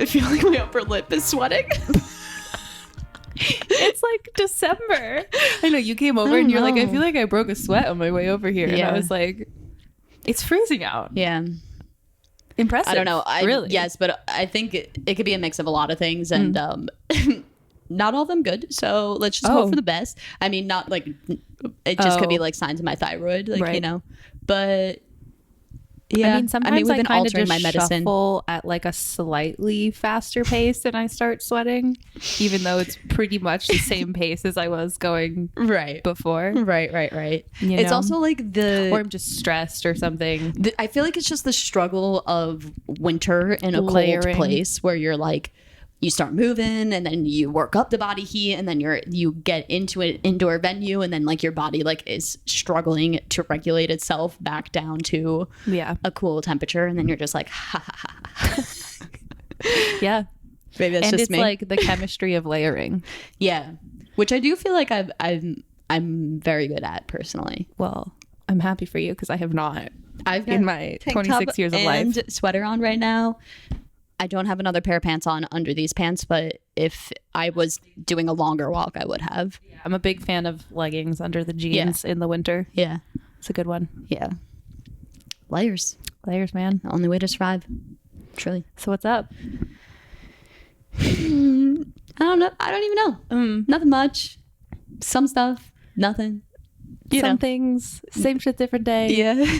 feel like my upper lip is sweating. It's like December. I know you came over and you're like, I feel like I broke a sweat on my way over here. Yeah. And I was like, it's freezing out. Yeah. Impressive. I don't know. Really? Yes, but I think it could be a mix of a lot of things, and not all of them good. So let's just hope for the best. I mean, not like it just could be like signs of my thyroid, like you know. But yeah, I mean, sometimes we've been kind of altering just my medicine shuffle at like a slightly faster pace and I start sweating, even though it's pretty much the same pace as I was going before. Right. You It's know? also like or I'm just stressed or something. I feel like it's just the struggle of winter in a Layering. cold place where you're like, you start moving and then you work up the body heat and then you get into an indoor venue and then like your body like is struggling to regulate itself back down to a cool temperature, and then you're just like ha ha ha. Yeah. Maybe that's and just it's me. like the chemistry of layering. Yeah, which I do feel like I'm very good at personally. Well, I'm happy for you because I have not. I've got in my tank 26 top years of and life. Sweater on right now. I don't have another pair of pants on under these pants, but if I was doing a longer walk, I would have. I'm a big fan of leggings under the jeans in the winter. Yeah. It's a good one. Yeah. Layers. Layers, man. The only way to survive. Truly. So what's up? I don't know. I don't even know. Nothing much. Some stuff. Nothing. Some things. Same shit, different day. Yeah.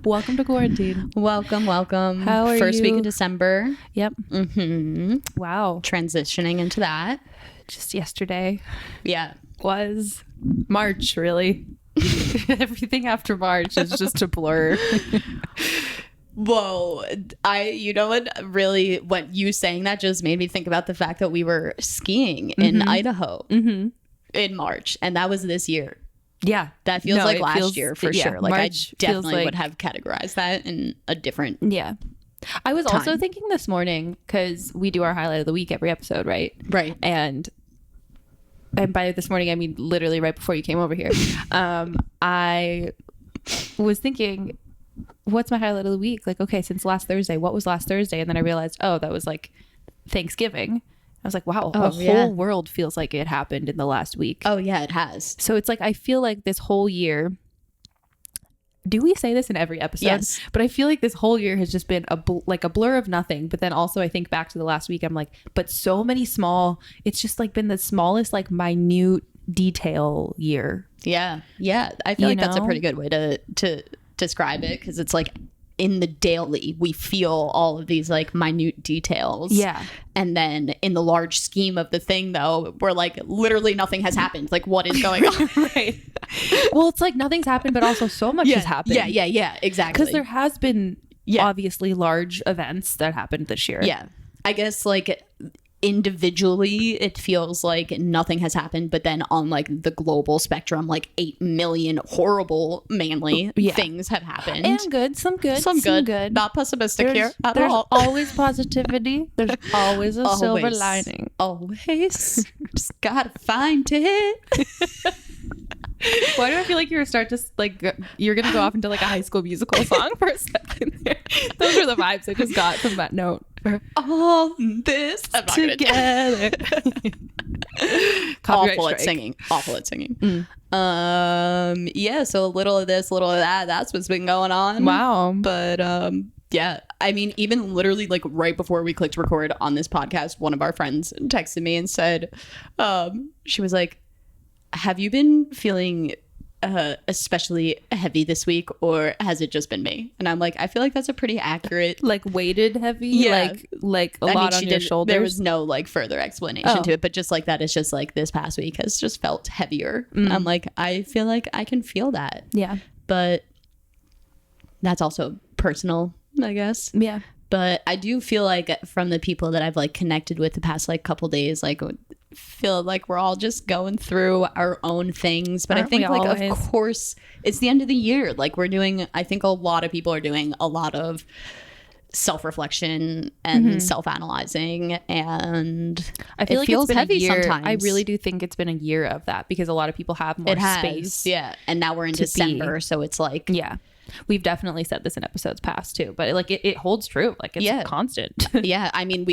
Welcome to quarantine. Welcome. How are First week you? of December. Yep. Wow. Transitioning into that. Just yesterday Yeah. was March, really. Everything after March is just a blur. Whoa. You know what really, what you saying that just made me think about the fact that we were skiing in Idaho in March, and that was this year. Yeah. That feels No, like it last feels- year for yeah, sure. Like March I definitely feels would like- have categorized that in a different. Yeah. I was also Time. thinking this morning, because we do our highlight of the week every episode, right? Right. And by this morning, I mean literally right before you came over here. I was thinking, what's my highlight of the week? Like, okay, since last Thursday, what was last Thursday? And then I realized, oh, that was like Thanksgiving. I was like, wow, the whole world feels like it happened in the last week. Oh yeah, it has. So it's like, I feel like this whole year, do we say this in every episode? Yes. But I feel like this whole year has just been like a blur of nothing. But then also I think back to the last week, I'm like, but so many it's just like been the smallest, like minute detail year. Yeah. I feel like that's a pretty good way to describe it, because it's like in the daily we feel all of these like minute details. Yeah. And then in the large scheme of the thing though, we're like literally nothing has happened. Like what is going on? Right. Well, it's like nothing's happened, but also so much has happened. Yeah, exactly. Because there has been obviously large events that happened this year. Yeah. I guess like individually it feels like nothing has happened, but then on like the global spectrum, like 8 million horrible mainly things have happened. And some good. Not pessimistic here at There's all. always positivity. There's always a silver lining. Always. Just gotta find it. Why do I feel like you're you're gonna go off into like a High School Musical song for a second there? Those are the vibes I just got from that note. All this I'm not together. Awful at singing. Yeah, so a little of this, little of that, that's what's been going on. Wow. But yeah, I mean, even literally like right before we clicked record on this podcast, one of our friends texted me and said, she was like, have you been feeling especially heavy this week, or has it just been me? And I'm like, I feel like that's a pretty accurate, like weighted heavy, like a I lot mean, on your shoulders. There was no like further explanation to it, but just like that, it's just like this past week has just felt heavier. I'm like, I feel like I can feel that. Yeah. But that's also personal, I guess. Yeah. But I do feel like from the people that I've like connected with the past like couple days, like feel like we're all just going through our own things. But I think like always? Of course it's the end of the year. Like I think a lot of people are doing a lot of self-reflection and self-analyzing, and I feel it like feels it's been heavy a year. sometimes. I really do think it's been a year of that, because a lot of people have more space. Yeah. And now we're in December, so it's like We've definitely said this in episodes past too, but like it holds true. Like it's constant. Yeah. I mean,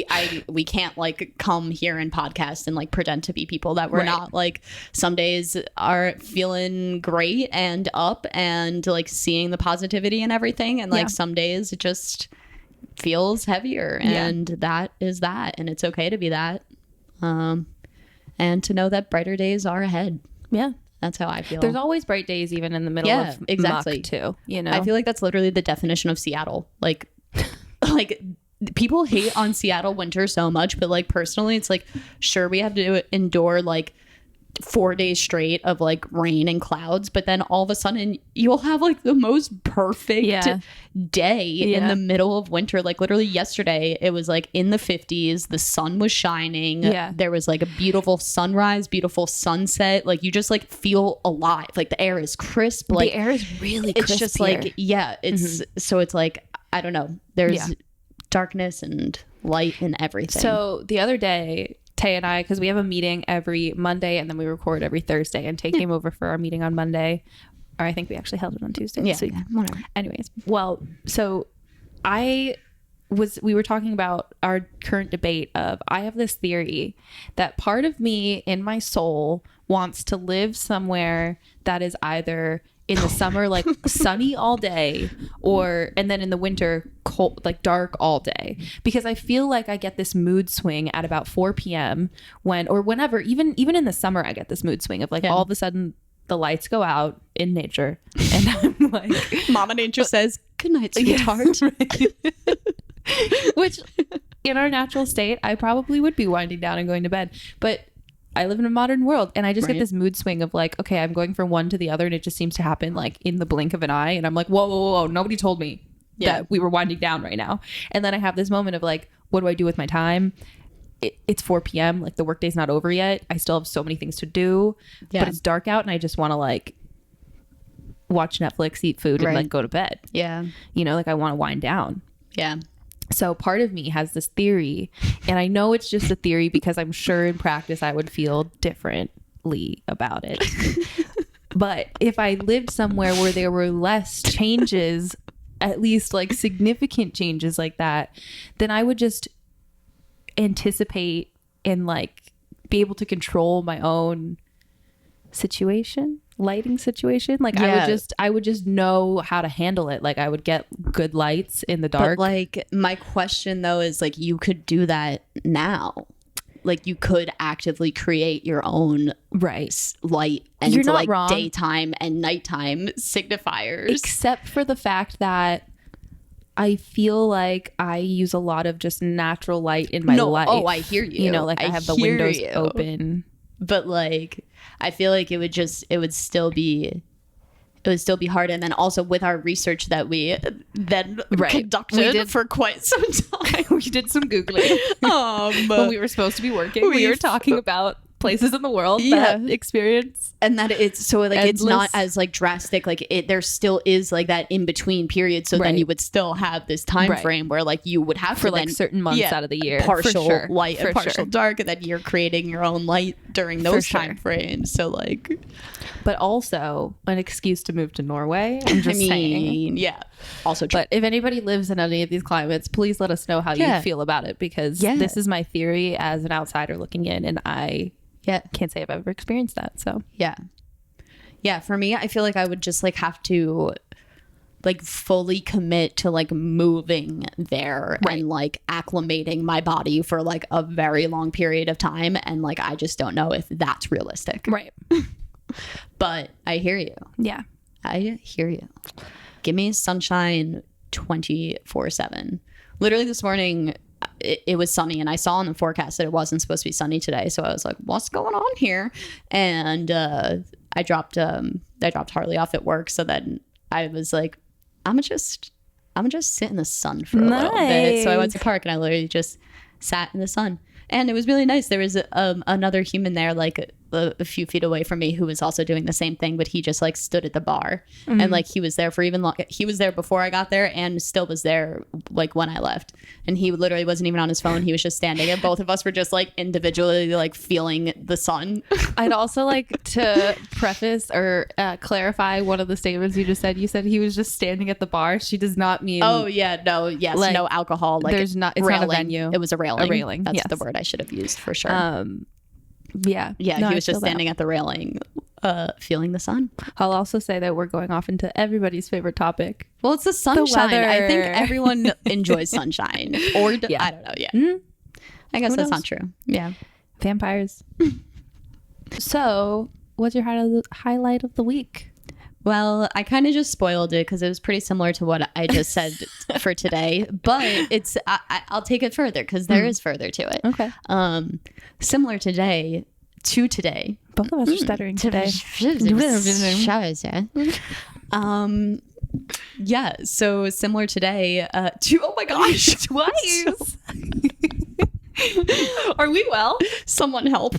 we can't like come here and podcast and like pretend to be people that we're not. Like some days are feeling great and up and like seeing the positivity and everything. And like some days it just feels heavier, and that is that. And it's okay to be that. And to know that brighter days are ahead. Yeah. That's how I feel. There's always bright days, even in the middle of exactly muck too. You know, I feel like that's literally the definition of Seattle. Like people hate on Seattle winter so much, but like personally, it's like, sure, we have to endure like 4 days straight of like rain and clouds, but then all of a sudden you'll have like the most perfect day in the middle of winter. Like literally yesterday it was like in the 50s, the sun was shining, there was like a beautiful sunrise, beautiful sunset, like you just like feel alive, like the air is crisp, like the air is really it's crisp just here. like it's so it's like I don't know, there's darkness and light and everything. So the other day Tay and I, because we have a meeting every Monday and then we record every Thursday, and Tay came over for our meeting on Monday, or I think we actually held it on Tuesday. Whatever. Anyways, well, so we were talking about our current debate of, I have this theory that part of me in my soul wants to live somewhere that is either in the summer like sunny all day, and then in the winter cold, like dark all day, because I feel like I get this mood swing at about 4 p.m. whenever, even in the summer, I get this mood swing of like all of a sudden the lights go out in nature and I'm like, Mama Nature says good night, sweetheart. Which in our natural state I probably would be winding down and going to bed, but I live in a modern world, and I just get this mood swing of like, okay, I'm going from one to the other, and it just seems to happen like in the blink of an eye, and I'm like, whoa, nobody told me that we were winding down right now. And then I have this moment of like, what do I do with my time? It's 4 p.m. like the workday's not over yet, I still have so many things to do, but it's dark out and I just want to like watch Netflix, eat food, and like go to bed. You know, like I want to wind down. So part of me has this theory, and I know it's just a theory because I'm sure in practice I would feel differently about it. But if I lived somewhere where there were less changes, at least like significant changes like that, then I would just anticipate and like be able to control my own lighting situation. Like I would just know how to handle it. Like I would get good lights in the dark. But like my question though is like, you could do that now. Like you could actively create your own light and you're not like wrong. Daytime and nighttime signifiers. Except for the fact that I feel like I use a lot of just natural light in my life. Oh, I hear you. You know, like I have the windows open. But like I feel like it would still be hard. And then also with our research that we then conducted for quite some time, we did some Googling when we were supposed to be working. We were talking about places in the world that experience, and that it's so like endless. It's not as like drastic, like there still is like that in between period, so then you would still have this time frame where like you would have for to like then, certain months out of the year, partial light and partial dark, and then you're creating your own light during those time frames. So like, but also an excuse to move to Norway. I'm just saying. Also true. But if anybody lives in any of these climates, please let us know how you feel about it, because this is my theory as an outsider looking in, and I can't say I've ever experienced that. So for me, I feel like I would just like have to like fully commit to like moving there and like acclimating my body for like a very long period of time, and like I just don't know if that's realistic. But I hear you. I hear you. Give me sunshine 24/7. Literally this morning it was sunny, and I saw in the forecast that it wasn't supposed to be sunny today, so I was like, what's going on here? And I dropped Harley off at work, so then I was like, I'm gonna just sit in the sun for a little bit. So I went to the park and I literally just sat in the sun, and it was really nice. There was another human there, like a few feet away from me who was also doing the same thing, but he just like stood at the bar and like he was there for even long. He was there before I got there and still was there like when I left, and he literally wasn't even on his phone. He was just standing, and both of us were just like individually like feeling the sun. I'd also like to preface or clarify one of the statements you just said. You said he was just standing at the bar. She does not mean like, no alcohol, like there's not, it's railing. not a venue. It was a railing. That's yes. the word I should have used for sure. Yeah. No, he was just standing at the railing, feeling the sun. I'll also say that we're going off into everybody's favorite topic. Well, it's the sunshine. I think everyone enjoys sunshine. Or yeah. I don't know. Yeah. Mm-hmm. I guess that's not true. Yeah. Vampires. So, what's your highlight of the week? Well, I kind of just spoiled it because it was pretty similar to what I just said for today, but it's I'll take it further because there is further to it. Okay. Similar to today. Both of us are stuttering today. Yeah. So similar today to oh my gosh, twice. Are we well? Someone help.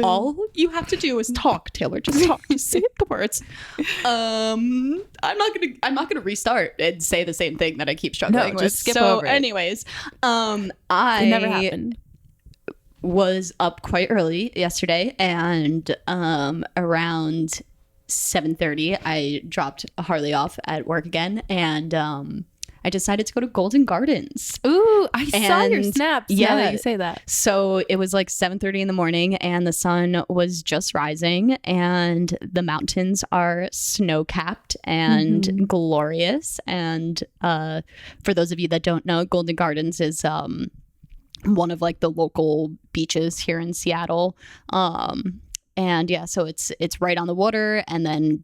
All you have to do is talk, Taylor. Just talk. Just say the words. I'm not gonna restart and say the same thing that I keep struggling with. Just skip over it. Anyways, it never happened. Was up quite early yesterday, and around 7:30, I dropped Harley off at work again, and I decided to go to Golden Gardens. Ooh, I saw your snaps. Yeah, now that you say that. So it was like 7:30 in the morning, and the sun was just rising, and the mountains are snow-capped and glorious. And for those of you that don't know, Golden Gardens is one of like the local beaches here in Seattle. And yeah, so it's right on the water, and then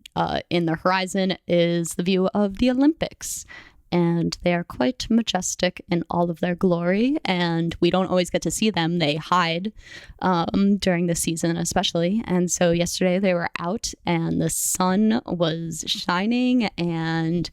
in the horizon is the view of the Olympics. And they are quite majestic in all of their glory, and we don't always get to see them. They hide during the season especially. And so yesterday they were out and the sun was shining, and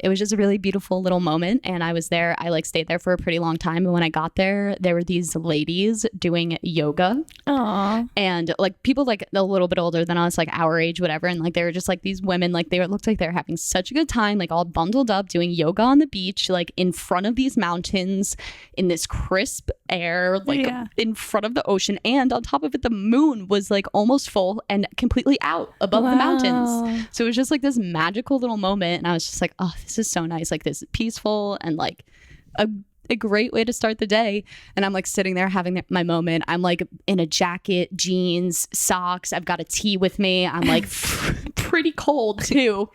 it was just a really beautiful little moment. And I was there, I like stayed there for a pretty long time, and when I got there were these ladies doing yoga. Aww. And like people like a little bit older than us, like our age, whatever, and like they were just like these women, like they looked like they were having such a good time, like all bundled up doing yoga on the beach, like in front of these mountains in this crisp air, like in front of the ocean. And on top of it, the moon was like almost full and completely out above the mountains. So it was just like this magical little moment, and I was just like, oh, this is so nice, like this is peaceful and like a great way to start the day. And I'm like sitting there having my moment. I'm like in a jacket, jeans, socks. I've got a tea with me. I'm like pretty cold too.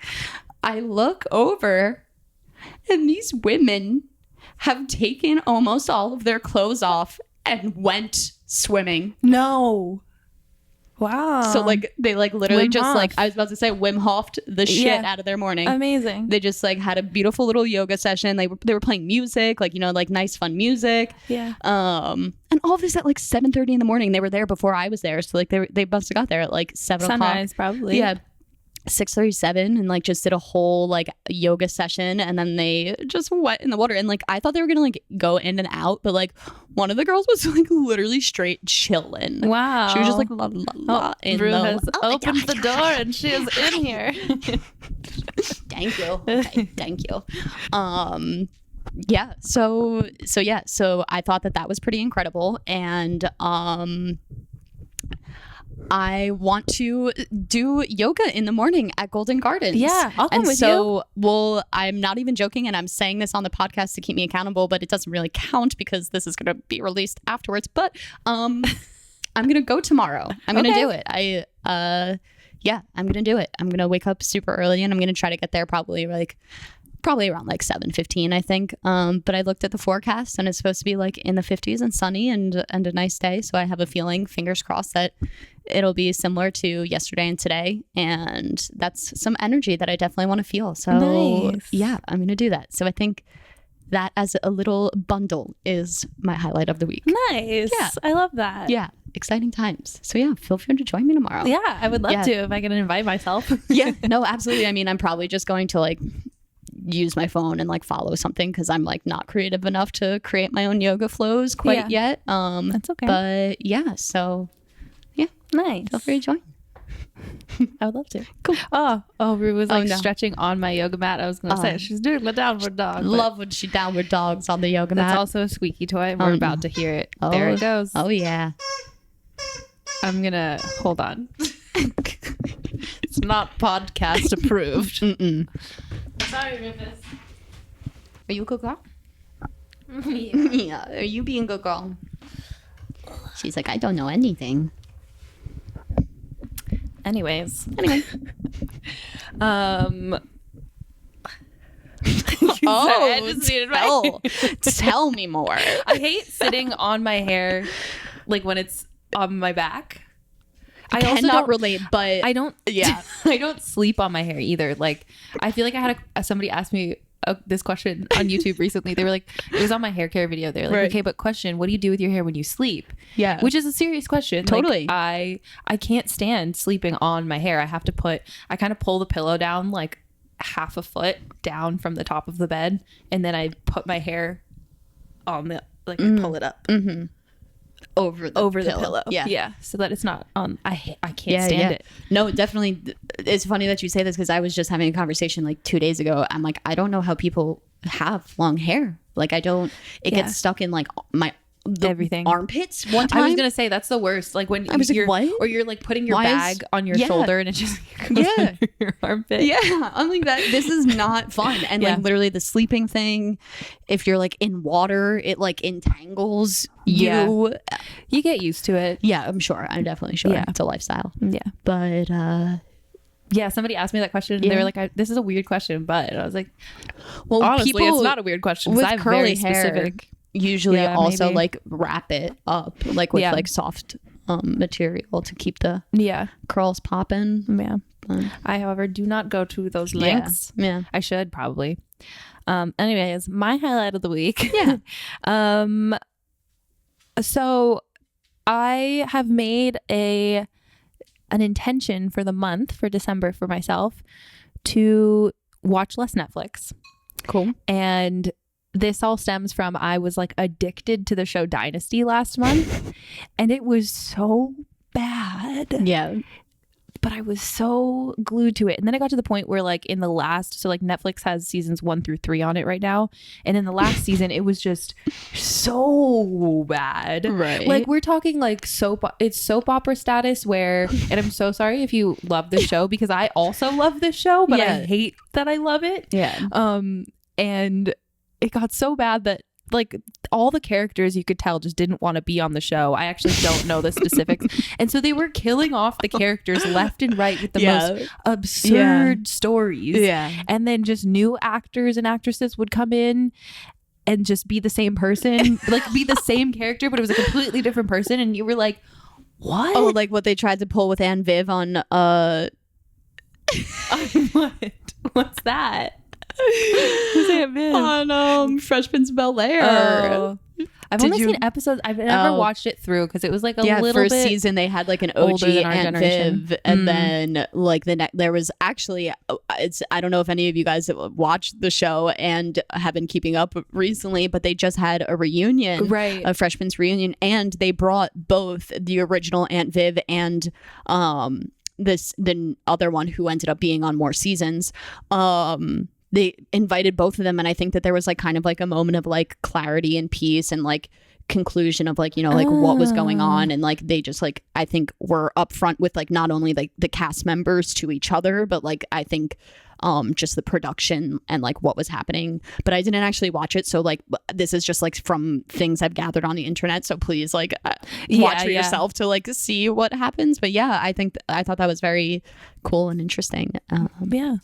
I look over and these women have taken almost all of their clothes off and went swimming. No. Wow. So like they like literally Wim just Hof. like I was about to say Wim Hof'd the shit out of their morning. Amazing. They just like had a beautiful little yoga session. They were playing music, like, you know, like nice fun music. Yeah. And all of this at like 7:30 in the morning. They were there before I was there, so like they must have got there at like 7 o'clock. Sunrise probably. Yeah. 6:37, and like just did a whole like yoga session, and then they just went in the water. And like I thought they were gonna like go in and out, but like one of the girls was like literally straight chilling. Wow. She was just like la la la in Rue the has opened the door and she is in here. Thank you. Okay, thank you. Yeah. So I thought that was pretty incredible, and I want to do yoga in the morning at Golden Gardens. Yeah, I'll come with you. Well, I'm not even joking, and I'm saying this on the podcast to keep me accountable, but it doesn't really count because this is going to be released afterwards. But I'm going to go tomorrow. I'm going to do it. I'm going to do it. I'm going to wake up super early, and I'm going to try to get there probably around like 7:15, I think. But I looked at the forecast, and it's supposed to be like in the 50s and sunny and a nice day. So I have a feeling, fingers crossed, that it'll be similar to yesterday and today. And that's some energy that I definitely want to feel. So nice. Yeah, I'm going to do that. So I think that as a little bundle is my highlight of the week. Nice. Yeah. I love that. Yeah. Exciting times. So yeah, feel free to join me tomorrow. Yeah, I would love to if I can invite myself. Yeah, no, absolutely. I mean, I'm probably just going to like use my phone and like follow something because I'm like not creative enough to create my own yoga flows quite yet. That's okay. But yeah, so yeah, nice. Feel free to join. I would love to. Cool. Rue was like stretching on my yoga mat. I was gonna say she's doing the downward dog. Love when she downward dogs on the yoga mat. That's also a squeaky toy. We're about to hear it. There it goes. Oh yeah. I'm gonna hold on. It's not podcast approved. Sorry, Rufus. Are you a good girl? Yeah. Are you being a good girl? She's like, I don't know anything. Anyway. You tell me more. I hate sitting on my hair like when it's on my back. I also cannot relate, but I don't sleep on my hair either. Like I feel like I had somebody ask me this question on YouTube recently. They were like, it was on my hair care video. They're like, okay, but question, what do you do with your hair when you sleep? Yeah. Which is a serious question. Totally. Like, I can't stand sleeping on my hair. I kind of pull the pillow down like half a foot down from the top of the bed. And then I put my hair on the, like pull it up. Mm-hmm. Over the pillow. Yeah. So that it's not on. I can't stand it. No, definitely. It's funny that you say this because I was just having a conversation like 2 days ago. I'm like, I don't know how people have long hair. Like it gets stuck in like everything armpits one time. I was gonna say that's the worst. Like when I was like, what? Or you're like putting your bag on your shoulder and it just goes under your armpit. Yeah, I'm like that. This is not fun. And like literally the sleeping thing, if you're like in water, it like entangles you. You get used to it. Yeah, I'm sure. I'm definitely sure. It's a lifestyle. Yeah, but somebody asked me that question and they were like, this is a weird question, but and I was like, well, honestly, people it's not a weird question with I'm curly very specific. Hair usually also like wrap it up like with like soft material to keep the curls popping. I however do not go to those lengths. I should probably. Anyways, my highlight of the week. So I have made an intention for the month for December for myself to watch less Netflix. Cool. And this all stems from I was like addicted to the show Dynasty last month and it was so bad. Yeah. But I was so glued to it. And then I got to the point where like in the last, so like Netflix has seasons 1 through 3 on it right now. And in the last season, it was just so bad. Right. Like we're talking like soap opera status where, and I'm so sorry if you love this show because I also love this show, but I hate that I love it. Yeah. And it got so bad that like all the characters you could tell just didn't want to be on the show. I actually don't know the specifics. And so they were killing off the characters left and right with the most absurd stories. Yeah. And then just new actors and actresses would come in and just be the same person, like be the same character, but it was a completely different person. And you were like, what? Oh, like what they tried to pull with Anne Viv on What's that? Who's Aunt Viv? On Fresh Prince of Bel-Air. Oh. I've only seen episodes. I've never watched it through because it was like a little first bit season they had like an OG Aunt Viv, and then like there was actually I don't know if any of you guys have watched the show and have been keeping up recently, but they just had a reunion, a Fresh Prince reunion, and they brought both the original Aunt Viv and the other one who ended up being on more seasons. They invited both of them, and I think that there was like kind of like a moment of like clarity and peace and like conclusion of like, you know, like what was going on, and like they just like I think were upfront with like not only like the cast members to each other, but like I think just the production and like what was happening. But I didn't actually watch it, so like this is just like from things I've gathered on the internet, so please like watch for yourself to like see what happens. But yeah, I thought that was very cool and interesting.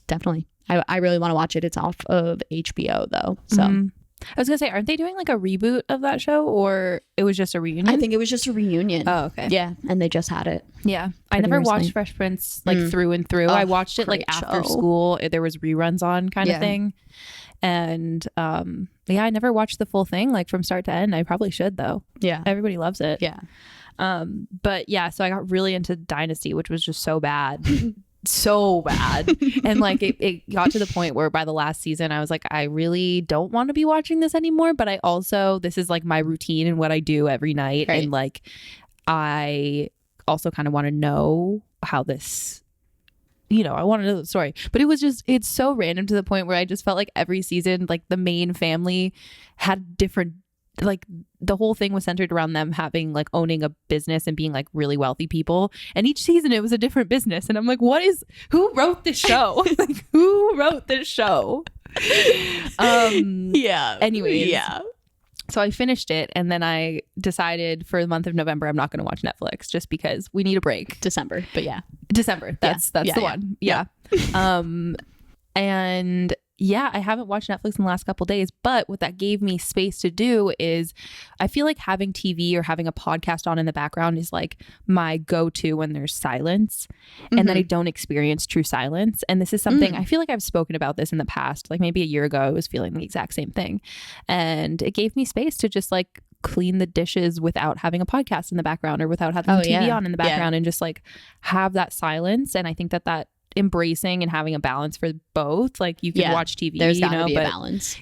Definitely. I really want to watch it. It's off of HBO though, so I was gonna say, aren't they doing like a reboot of that show, or it was just a reunion? I think it was just a reunion. Oh, okay. Yeah, and they just had it. Yeah, I never watched Fresh Prince like through and through. I watched it like after school. There was reruns on kind of thing, and I never watched the full thing like from start to end. I probably should though. Yeah, everybody loves it. Yeah, but yeah, so I got really into Dynasty, which was just so bad. so bad. And like it got to the point where by the last season I was like, I really don't want to be watching this anymore, but I also, this is like my routine and what I do every night. Right. And like I also kind of want to know how this, you know, I want to know the story. But it was just, it's so random to the point where I just felt like every season, like the main family had different, like the whole thing was centered around them having like owning a business and being like really wealthy people, and each season it was a different business, and I'm like, who wrote this show? Like, who wrote this show? Anyways, so I finished it, and then I decided for the month of November I'm not going to watch Netflix just because we need a break. December that's the one. And yeah, I haven't watched Netflix in the last couple of days, but what that gave me space to do is I feel like having TV or having a podcast on in the background is like my go-to when there's silence and then I don't experience true silence. And this is something I feel like I've spoken about this in the past, like maybe a year ago, I was feeling the exact same thing. And it gave me space to just like clean the dishes without having a podcast in the background or without having TV on in the background and just like have that silence. And I think that embracing and having a balance for both, like you can watch TV, there's gotta be a balance.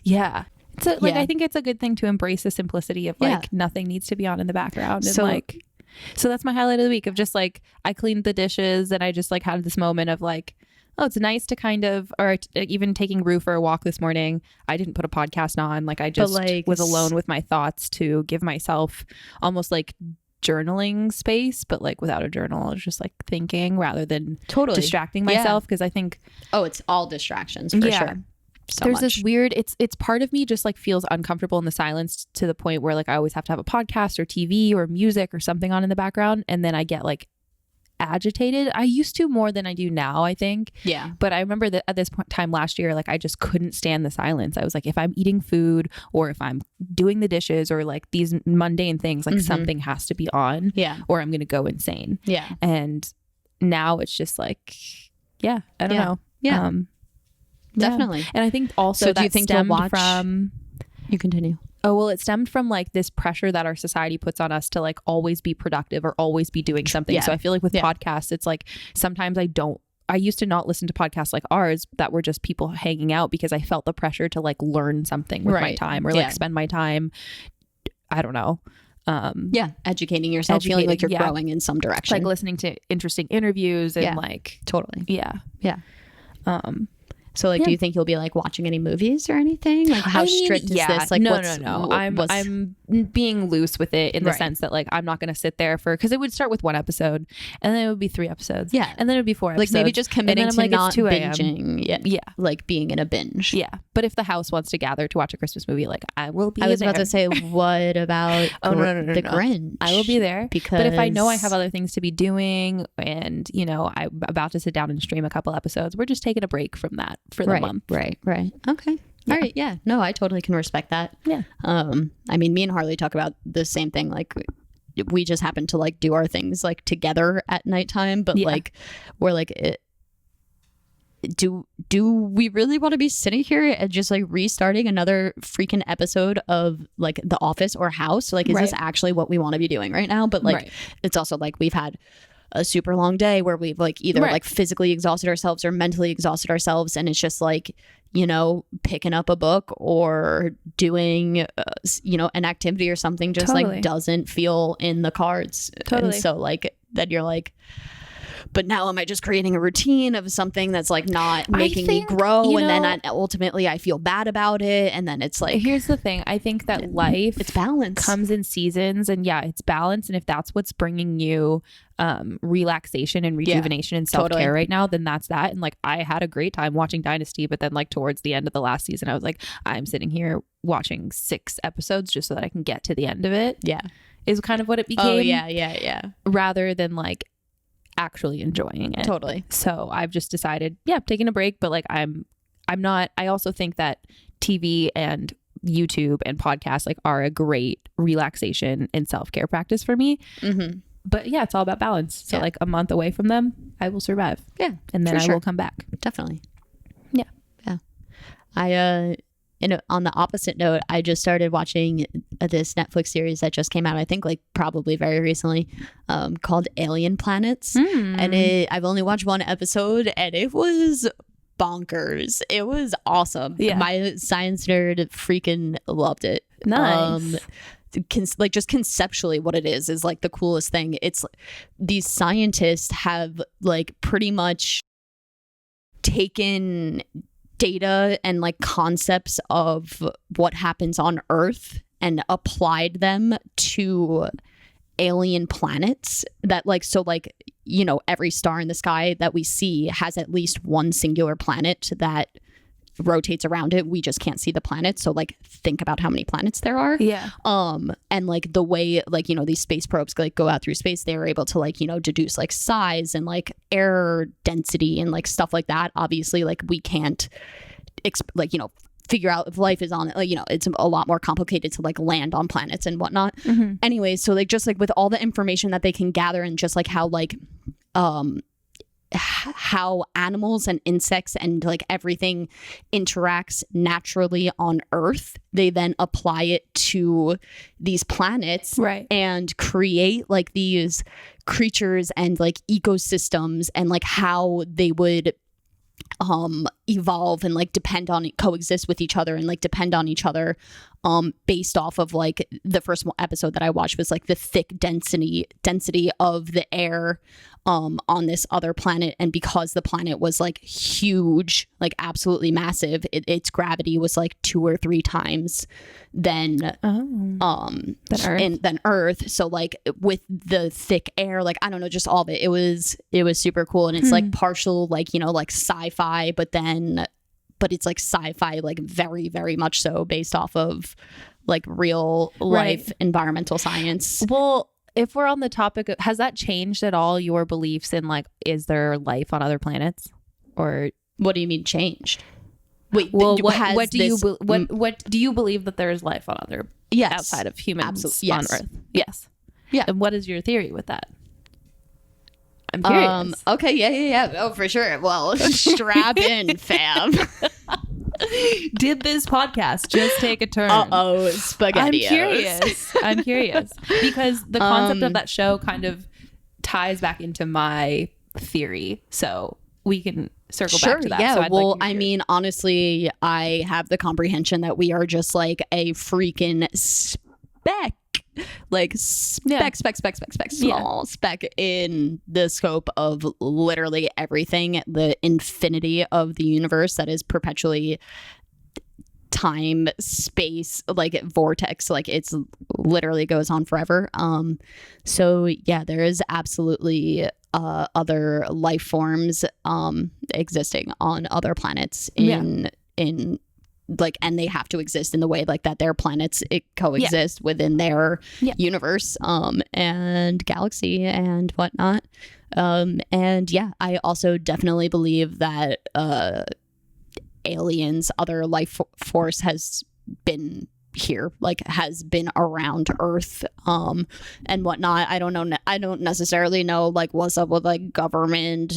So like I think it's a good thing to embrace the simplicity of like nothing needs to be on in the background. And like so that's my highlight of the week of just like I cleaned the dishes and I just like had this moment of like, oh, it's nice to kind of, or even taking Rue for a walk this morning, I didn't put a podcast on, like I just was alone with my thoughts to give myself almost like journaling space, but like without a journal, I was just like thinking rather than distracting myself, because I think it's all distractions for sure. So there's this weird, it's part of me just like feels uncomfortable in the silence to the point where like I always have to have a podcast or TV or music or something on in the background, and then I get like agitated. I used to more than I do now, I think. But I remember that at this point time last year, like I just couldn't stand the silence. I was like, if I'm eating food or if I'm doing the dishes or like these mundane things, like something has to be on or I'm gonna go insane. And now it's just like I don't know. Definitely. And I think also so do you think you'll watch from you continue Oh, well, it stemmed from like this pressure that our society puts on us to like always be productive or always be doing something. So I feel like with podcasts, it's like sometimes I used to not listen to podcasts like ours that were just people hanging out because I felt the pressure to like learn something with my time or like spend my time. I don't know. Educating yourself, feeling like you're growing in some direction. Like listening to interesting interviews and like. Totally. Yeah. So like, do you think you'll be like watching any movies or anything? Like how strict is this? Like no. I'm being loose with it in the sense that like, I'm not going to sit there because it would start with one episode and then it would be 3 episodes. Yeah. And then it would be 4 episodes. Like maybe just committing to like, not binging. Yeah. Like being in a binge. Yeah. But if the house wants to gather to watch a Christmas movie, like I will be there. I was about to say, what about the Grinch? I will be there. But if I know I have other things to be doing and, you know, I'm about to sit down and stream a couple episodes, we're just taking a break from that for the month. Right. Okay. All right. Yeah. No, I totally can respect that. Yeah. I mean, me and Harley talk about the same thing. Like we just happen to like do our things like together at nighttime, but like we're like, do we really want to be sitting here and just like restarting another freaking episode of like The Office or House? Like, is this actually what we want to be doing right now? But like, it's also like we've had a super long day where we've like either like physically exhausted ourselves or mentally exhausted ourselves, and it's just like, you know, picking up a book or doing you know, an activity or something just like doesn't feel in the cards. And so like then you're like, but now am I just creating a routine of something that's like not making me grow, and then ultimately I feel bad about it, and then it's like, here's the thing, I think that life, it's balance, comes in seasons, and it's balance, and if that's what's bringing you relaxation and rejuvenation and self-care right now, then that's that. And like I had a great time watching Dynasty, but then like towards the end of the last season I was like, I'm sitting here watching 6 episodes just so that I can get to the end of it, is kind of what it became. Rather than like actually enjoying it. Totally. So I've just decided, taking a break, but like I'm not, I also think that TV and YouTube and podcasts like are a great relaxation and self-care practice for me. But it's all about balance. So like a month away from them, I will survive. And then I will come back. Definitely. Yeah. I on the opposite note, I just started watching this Netflix series that just came out, I think like probably very recently, called Alien Planets. And I've only watched one episode and it was bonkers. It was awesome. My science nerd freaking loved it. Nice. Like just conceptually what it is like the coolest thing. It's these scientists have like pretty much taken data and like concepts of what happens on Earth and applied them to alien planets that like, so like, you know, every star in the sky that we see has at least one singular planet that rotates around it. We just can't see the planet. So like think about how many planets there are. And like the way like, you know, these space probes like go out through space, they were able to like, you know, deduce like size and like air density and like stuff like that. Obviously like we can't like, you know, figure out if life is on it. Like, you know, it's a lot more complicated to like land on planets and whatnot. Anyway, so like just like with all the information that they can gather and just like how like how animals and insects and like everything interacts naturally on Earth, they then apply it to these planets and create like these creatures and like ecosystems and like how they would evolve and like depend on coexist with each other and like depend on each other based off of like the first episode that I watched was like the thick density of the air on this other planet. And because the planet was like huge, like absolutely massive, its gravity was like 2 or 3 times than Earth. So like with the thick air, like I don't know, just all of it, it was super cool. And it's like partial like, you know, like sci-fi, but it's like sci-fi like very, very much so based off of like real life environmental science. Well, if we're on the topic of, has that changed at all your beliefs in like, is there life on other planets? Or what do you mean changed? Wait, well, what do you believe that there is life on other outside of humans on Earth? Yes. Yeah. And what is your theory with that? I'm curious. Okay, yeah. Oh, for sure. Well, strap in, fam. Did this podcast just take a turn? Spaghettios. I'm curious because the concept of that show kind of ties back into my theory, so we can circle back to that. Yeah, so well, I mean, honestly, I have the comprehension that we are just like a freaking speck. Like speck, small speck in the scope of literally everything, the infinity of the universe that is perpetually time, space, like vortex, like it's literally goes on forever. So yeah, there is absolutely other life forms existing on other planets in like, and they have to exist in the way like that their planets coexist within their universe and galaxy and whatnot. And yeah, I also definitely believe that aliens, other life force has been here, like has been around Earth and whatnot. I don't know, I don't necessarily know like what's up with like government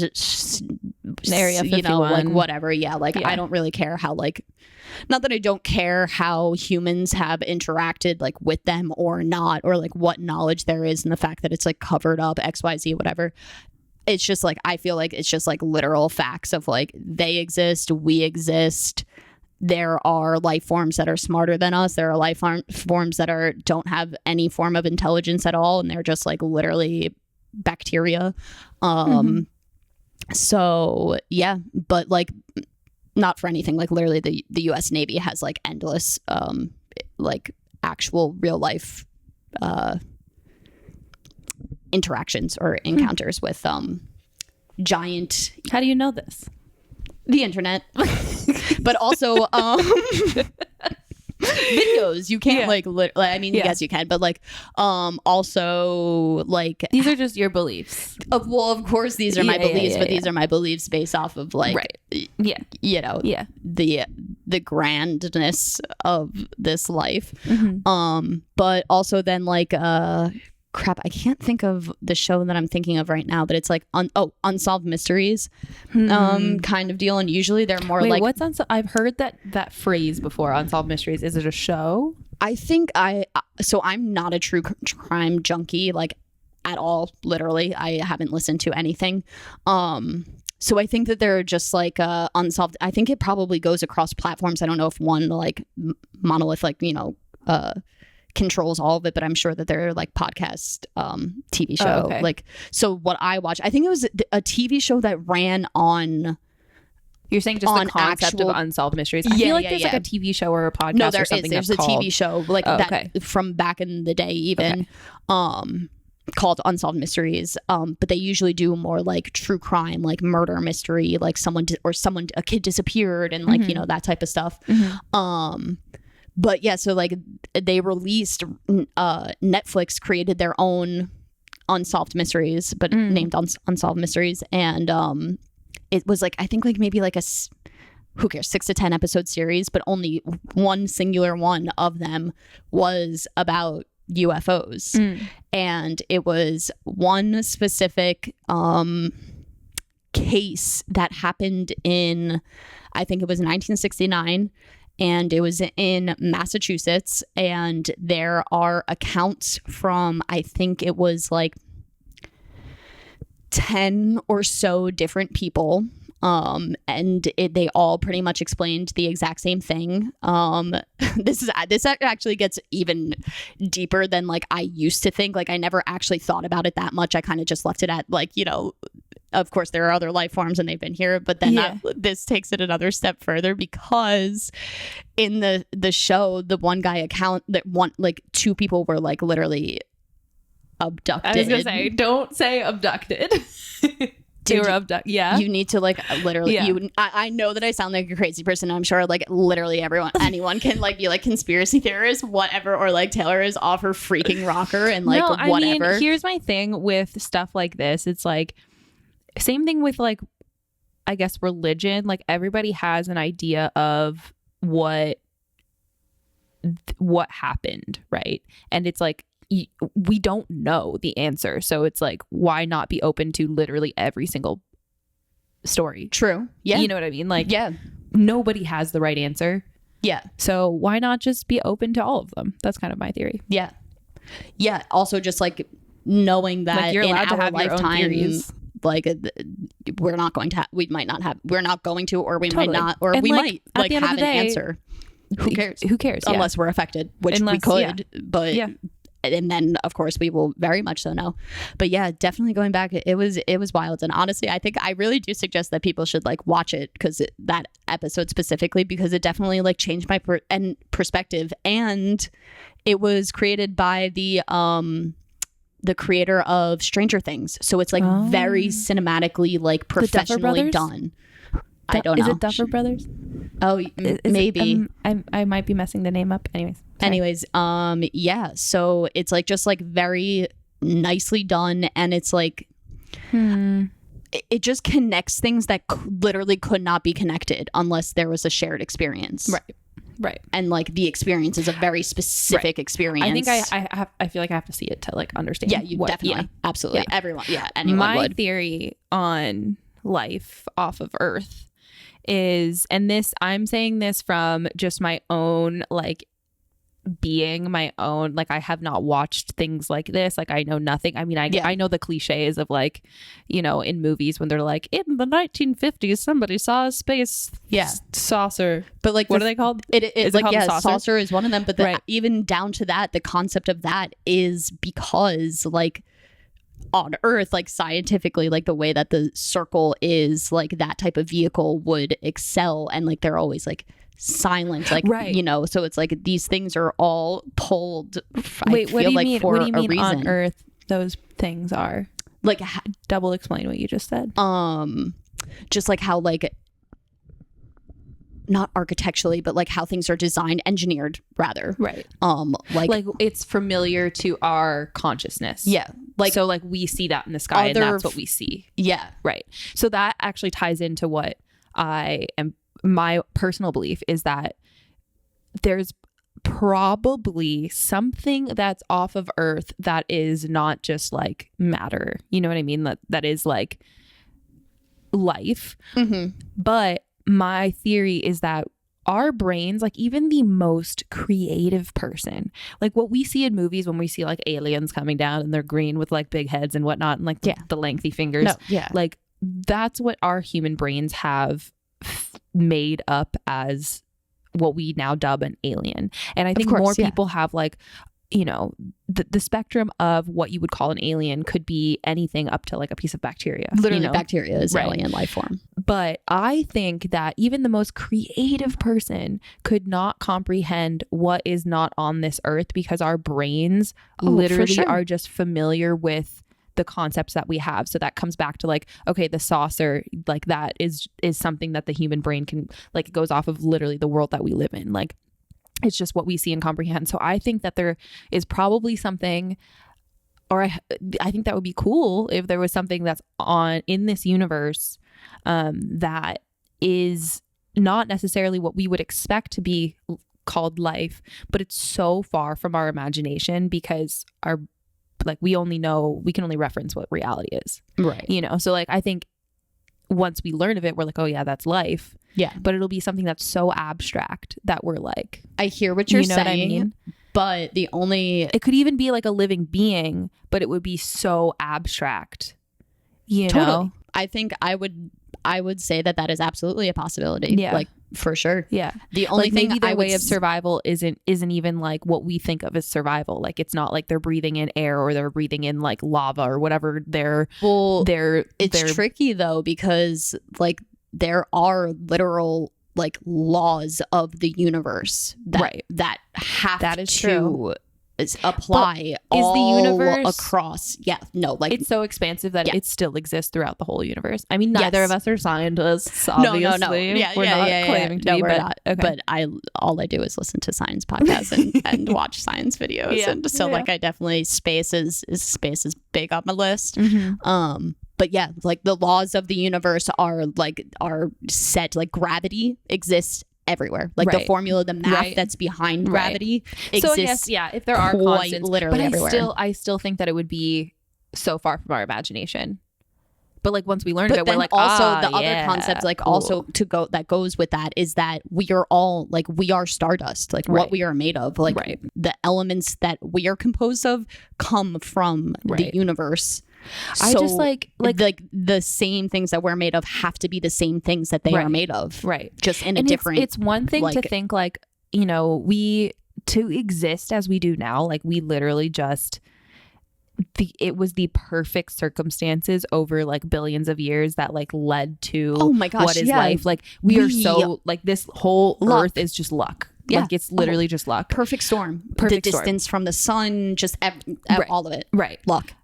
Area 51. You know, like whatever. I don't really care how like, not that I don't care how humans have interacted like with them or not, or like what knowledge there is in the fact that it's like covered up XYZ whatever. It's just like I feel like it's just like literal facts of like they exist, we exist. There are life forms that are smarter than us. There are life forms that don't have any form of intelligence at all, and they're just like literally bacteria. So yeah, but like not for anything, like literally the US Navy has like endless like actual real life interactions or encounters with giant. How do you know this? The internet. But also videos you can't like I mean yes you can, but like also like these are just your beliefs. Well, of course these are my beliefs, but these are my beliefs based off of like you know the grandness of this life. But also then like crap, I can't think of the show that I'm thinking of right now, but it's like Unsolved Mysteries kind of deal. And usually they're more like, what's I've heard that phrase before, Unsolved Mysteries. Is it a show? I think so I'm not a true crime junkie, like at all. Literally, I haven't listened to anything. So I think that they're just like unsolved. I think it probably goes across platforms. I don't know if one like monolith, like, you know, controls all of it, but I'm sure that they're like podcast TV show. Okay. Like, so what I watch, I think it was a TV show that ran on. You're saying just the concept of Unsolved Mysteries? I feel like there's like a TV show or a podcast. No, there or something is. There's a TV show like that from back in the day, even called Unsolved Mysteries. But they usually do more like true crime, like murder mystery, like a kid disappeared, and like you know, that type of stuff. But yeah, so like they released Netflix created their own Unsolved Mysteries, but named Unsolved Mysteries, and it was like, I think like maybe like who cares, 6 to 10 episode series, but only one singular one of them was about UFOs. And it was one specific case that happened in, I think it was 1969, and it was in Massachusetts, and there are accounts from, I think it was like 10 or so different people, and they all pretty much explained the exact same thing. This actually gets even deeper than like I used to think. Like I never actually thought about it that much. I kind of just left it at like, you know, of course there are other life forms and they've been here, but then this takes it another step further, because in the show, the one guy like 2 people were like literally abducted. I was gonna say, don't say abducted. They were abducted. Yeah, you need to like literally. Yeah. I know that I sound like a crazy person. I'm sure like literally anyone can like be like conspiracy theorist, whatever, or like Taylor is off her freaking rocker and like whatever. I mean, here's my thing with stuff like this. It's like same thing with like, I guess, religion. Like everybody has an idea of what happened, right? And it's like, we don't know the answer, so it's like, why not be open to literally every single story? True. Yeah, you know what I mean? Like, yeah, nobody has the right answer. Yeah, so why not just be open to all of them? That's kind of my theory. Yeah. Also just like knowing that like you're allowed to have your own theories. Like we're not going to we might not have, we're not going to, or we might not, or and we like, might like have an answer. Who cares unless we're affected, which we could, but and then of course we will very much so know. But yeah, definitely going back, it was wild. And honestly, I think I really do suggest that people should like watch it, because that episode specifically, because it definitely like changed my perspective. And it was created by the creator of Stranger Things, so it's like very cinematically like professionally done. I don't know. Is it Duffer Brothers? Oh, maybe. I might be messing the name up. Anyways, yeah. So it's like just like very nicely done, and it's like it just connects things that literally could not be connected unless there was a shared experience. Right. And like the experience is a very specific experience. I think I feel like I have to see it to like understand. Yeah, you definitely, absolutely, everyone. Yeah, anyone would. My theory on life off of Earth is, and this, I'm saying this from just my own like being my own, like I have not watched things like this, like I know nothing. I mean, I know the cliches of like, you know, in movies when they're like, in the 1950s somebody saw a space saucer, but like what are they called? It's like, yeah, saucer is one of them, but even down to that, the concept of that is because like on Earth, like scientifically, like the way that the circle is, like that type of vehicle would excel, and like they're always like silent, like you know, so it's like these things are all pulled. Wait, what do you mean? What do you mean on Earth those things are like? Double explain what you just said. Just like how like not architecturally, but like how things are designed, engineered rather. Right. Like it's familiar to our consciousness. Yeah. Like, so like we see that in the sky and that's what we see. Yeah. Right. So that actually ties into what my personal belief is, that there's probably something that's off of Earth that is not just like matter. You know what I mean? That is like life. But my theory is that our brains, like even the most creative person, like what we see in movies when we see like aliens coming down and they're green with like big heads and whatnot and like the lengthy fingers, like that's what our human brains have made up as what we now dub an alien. And I think more people have like, you know, the spectrum of what you would call an alien could be anything up to like a piece of bacteria. Literally, you know? bacteria is alien life form. But I think that even the most creative person could not comprehend what is not on this earth because our brains literally are just familiar with the concepts that we have. So that comes back to like, okay, the saucer, like that is something that the human brain can, like, it goes off of literally the world that we live in. Like, it's just what we see and comprehend. So I think that there is probably something, or I think that would be cool if there was something that's on in this universe that is not necessarily what we would expect to be called life, but it's so far from our imagination because we can only reference what reality is. Right. You know, so like I think once we learn of it, we're like, oh yeah, that's life. Yeah. But it'll be something that's so abstract that we're like, I hear what you're saying. What I mean? But it could even be like a living being, but it would be so abstract. You know? I think I would say that is absolutely a possibility. Yeah. Like for sure. Yeah. The only thing maybe their way of survival isn't even like what we think of as survival. Like it's not like they're breathing in air or they're breathing in like lava or whatever. It's tricky though, because like there are literal like laws of the universe that have that is to true. Apply all the universe across. Like it's so expansive that it still exists throughout the whole universe. I mean, neither of us are scientists, obviously. No. Yeah, we're not claiming to be, we're not. Okay. But all I do is listen to science podcasts and watch science videos. And so like I definitely space is big on my list. But yeah, like the laws of the universe are set, like gravity exists everywhere. Like the formula, the math that's behind gravity exists. So I guess, if there are constants, literally but everywhere. I still think that it would be so far from our imagination. But like once we learn it, we're like, also the other concept, like also that goes with that is that we are all like, we are stardust, like what we are made of, like the elements that we are composed of come from the universe. I just like the same things that we're made of have to be the same things that they are made of, just in a different. It's one thing to think like, you know, to exist as we do now, like we literally just it was the perfect circumstances over like billions of years that like led to what is life. Like we are so like this whole earth is just luck. Like it's literally just luck. Perfect storm. The distance from the sun, just all of it. Luck.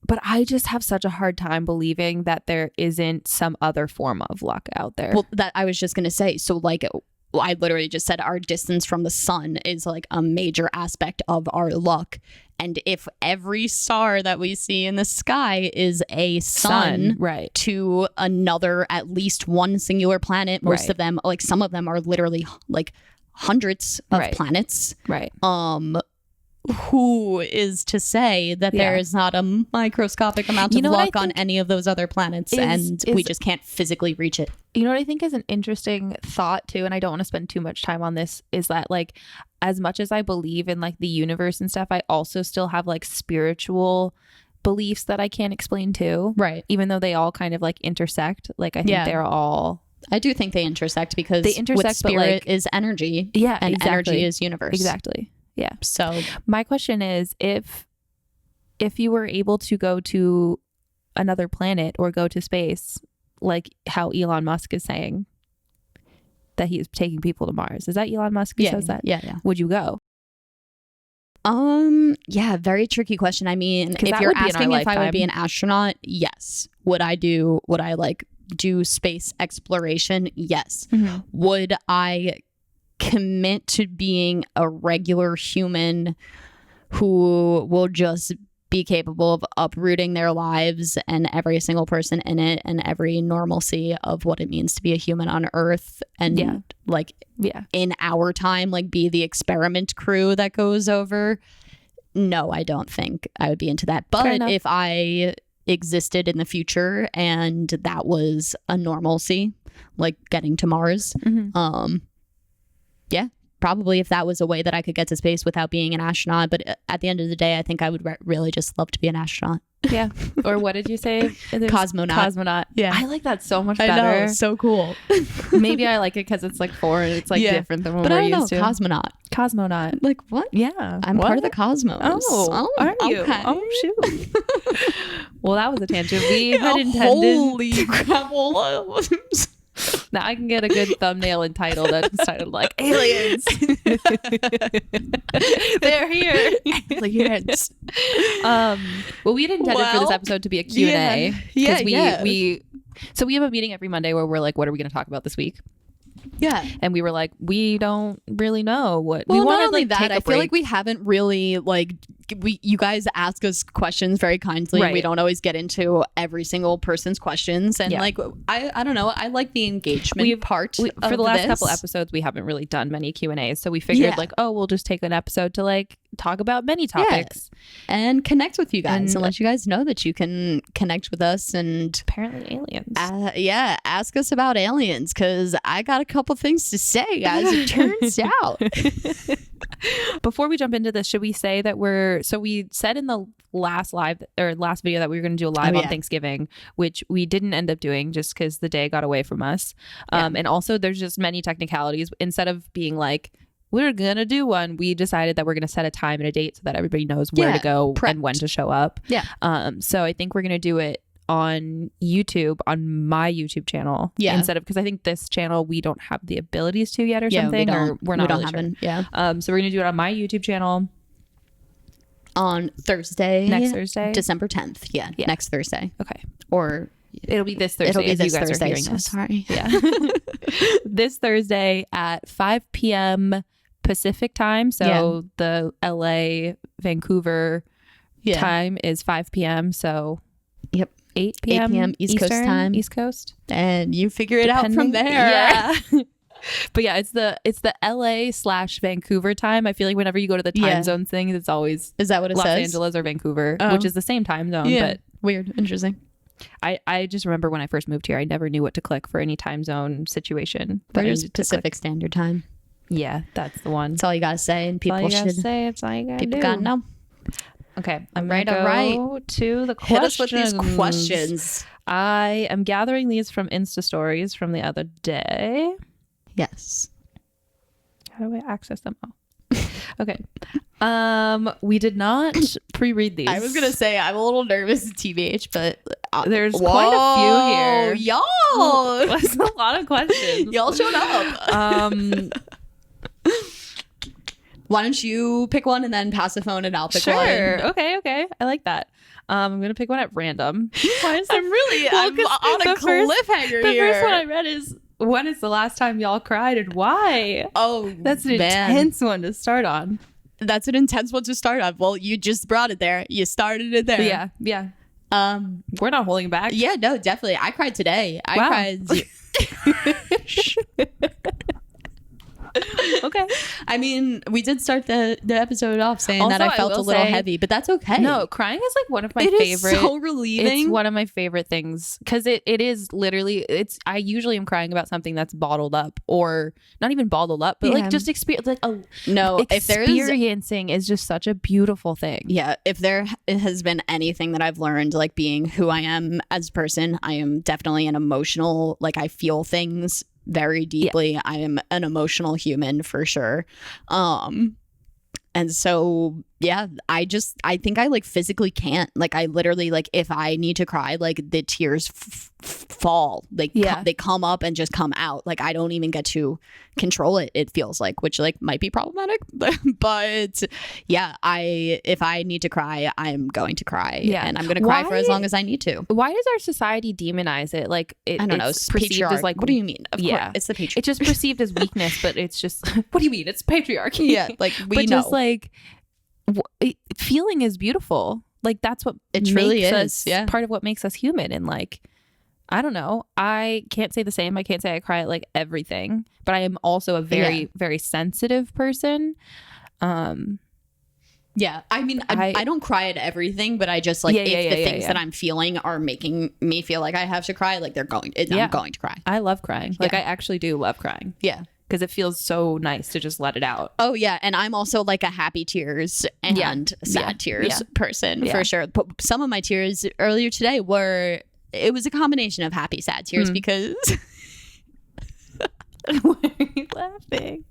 But I just have such a hard time believing that there isn't some other form of luck out there. Well, that I was just going to say. So like I literally just said our distance from the sun is like a major aspect of our luck. And if every star that we see in the sky is a sun to another, at least one singular planet, most of them, like some of them are literally like hundreds of planets. Who is to say that there is not a microscopic amount of luck on any of those other planets and we just can't physically reach it? You know what I think is an interesting thought too, and I don't want to spend too much time on this, is that like as much as I believe in like the universe and stuff, I also still have like spiritual beliefs that I can't explain too. Even though they all kind of like intersect. Like I think they're all... I do think they intersect because they intersect, with spirit like, is energy. And energy is universe. Exactly. Yeah. So my question is, if you were able to go to another planet or go to space, like how Elon Musk is saying that he is taking people to Mars. Is that Elon Musk who says that? Yeah. Would you go? Yeah, very tricky question. I mean, if you're asking if I would be an astronaut, yes. Would I like do space exploration? Yes. Would I commit to being a regular human who will just be capable of uprooting their lives and every single person in it and every normalcy of what it means to be a human on Earth, and like in our time, like be the experiment crew that goes over. No, I don't think I would be into that. But if I existed in the future and that was a normalcy, like getting to Mars, yeah, probably if that was a way that I could get to space without being an astronaut. But at the end of the day, I think I would really just love to be an astronaut. Yeah. Or what did you say? Cosmonaut. Yeah. I like that so much better. I know, so cool. Maybe I like it because it's like foreign. It's like different than what we're used to. Cosmonaut. Like what? Yeah. I'm part of the cosmos. Oh, are you? Okay. Oh, shoot. Well, that was a tangent. We had intended. Holy crap. Now I can get a good thumbnail and title that's titled like aliens. They're here. Aliens. Well, we had intended for this episode to be a Q&A. Yeah. So we have a meeting every Monday where we're like, what are we going to talk about this week? Yeah. And we were like, we don't really know what we want. Not only that, I feel like we haven't really you guys ask us questions very kindly, and we don't always get into every single person's questions, and like I don't know, I like the engagement part for the last couple episodes we haven't really done many Q&As, so we figured like, oh, we'll just take an episode to like talk about many topics and connect with you guys and let you guys know that you can connect with us, and apparently aliens. Ask us about aliens, because I got a couple things to say, as it turns out. Before we jump into this, should we say that we said in the last video that we were going to do a live on Thanksgiving, which we didn't end up doing just because the day got away from us. And also there's just many technicalities. Instead of being like, we're going to do one, we decided that we're going to set a time and a date so that everybody knows where to go and when to show up. So I think we're going to do it on YouTube, on my YouTube channel, instead of, because I think this channel we don't have the abilities to yet or something, or we're not really sure. So we're gonna do it on my YouTube channel on Thursday, next Thursday, December 10th. Next Thursday. Okay. Or it'll be this Thursday. It'll be this you guys Thursday. Are hearing so this. Sorry. Yeah. This Thursday at 5 p.m. Pacific time. So the LA Vancouver time is 5 p.m. So 8 p.m. East Coast time. East Coast. And you figure it out from there. Yeah. But yeah, it's the LA/Vancouver time. I feel like whenever you go to the time zone thing, it's always is that what it Los says? Angeles or Vancouver, which is the same time zone. But weird. Interesting. I just remember when I first moved here, I never knew what to click for any time zone situation. There's Pacific Standard Time. Yeah, that's the one. That's all you gotta say, and people should say. It's all you gotta do. People gotta know. Okay, I'm right. To the questions. Hit us with these questions. I am gathering these from Insta stories from the other day. Yes. How do I access them? Oh. Okay. We did not pre-read these. I was gonna say I'm a little nervous, TBH, but there's quite a few here. Y'all, that's a lot of questions. Y'all showed up. Why don't you pick one and then pass the phone and I'll pick one? Sure. Okay. I like that. I'm going to pick one at random. I'm on a cliffhanger here. The first one I read is, when is the last time y'all cried and why? Oh, that's an intense one to start on. That's an intense one to start on. Well, you just brought it there. You started it there. Yeah. We're not holding back. Yeah, no, definitely. I cried today. Wow. I cried. Okay. I mean, we did start the episode off saying also, that I felt a little heavy, but that's okay. No, crying is like one of my favorite. It is so relieving. It's one of my favorite things because it is literally, I usually am crying about something that's bottled up, or not even bottled up, but like just experience, like experiencing is just such a beautiful thing. Yeah. If there has been anything that I've learned, like being who I am as a person, I am definitely an emotional, like I feel things very deeply. I am an emotional human for sure. And so I think I like physically can't, like I literally, like if I need to cry, like the tears fall, like they come up and just come out, like I don't even get to control it, it feels like, which like might be problematic, but if I need to cry, I'm going to cry, and I'm going to cry for as long as I need to. Why does our society demonize it? Like I don't know, it's perceived as like, what do you mean? Of course, it's the patriarchy. It's just perceived as weakness, but it's just what do you mean? It's patriarchy. Yeah, like we know. Just like feeling is beautiful. like that's what it truly makes is. us Yeah. part of what makes us human. And like, I don't know, I can't say the same. I can't say I cry at like everything, but I am also a very, very sensitive person. Yeah. I mean, I don't cry at everything, but I just like, if the things that I'm feeling are making me feel like I have to cry, like I'm going to cry. I love crying. Like I actually do love crying. Yeah. Because it feels so nice to just let it out. Oh, yeah. And I'm also like a happy tears and sad tears person for sure. But some of my tears earlier today it was a combination of happy, sad tears because... Why are you laughing?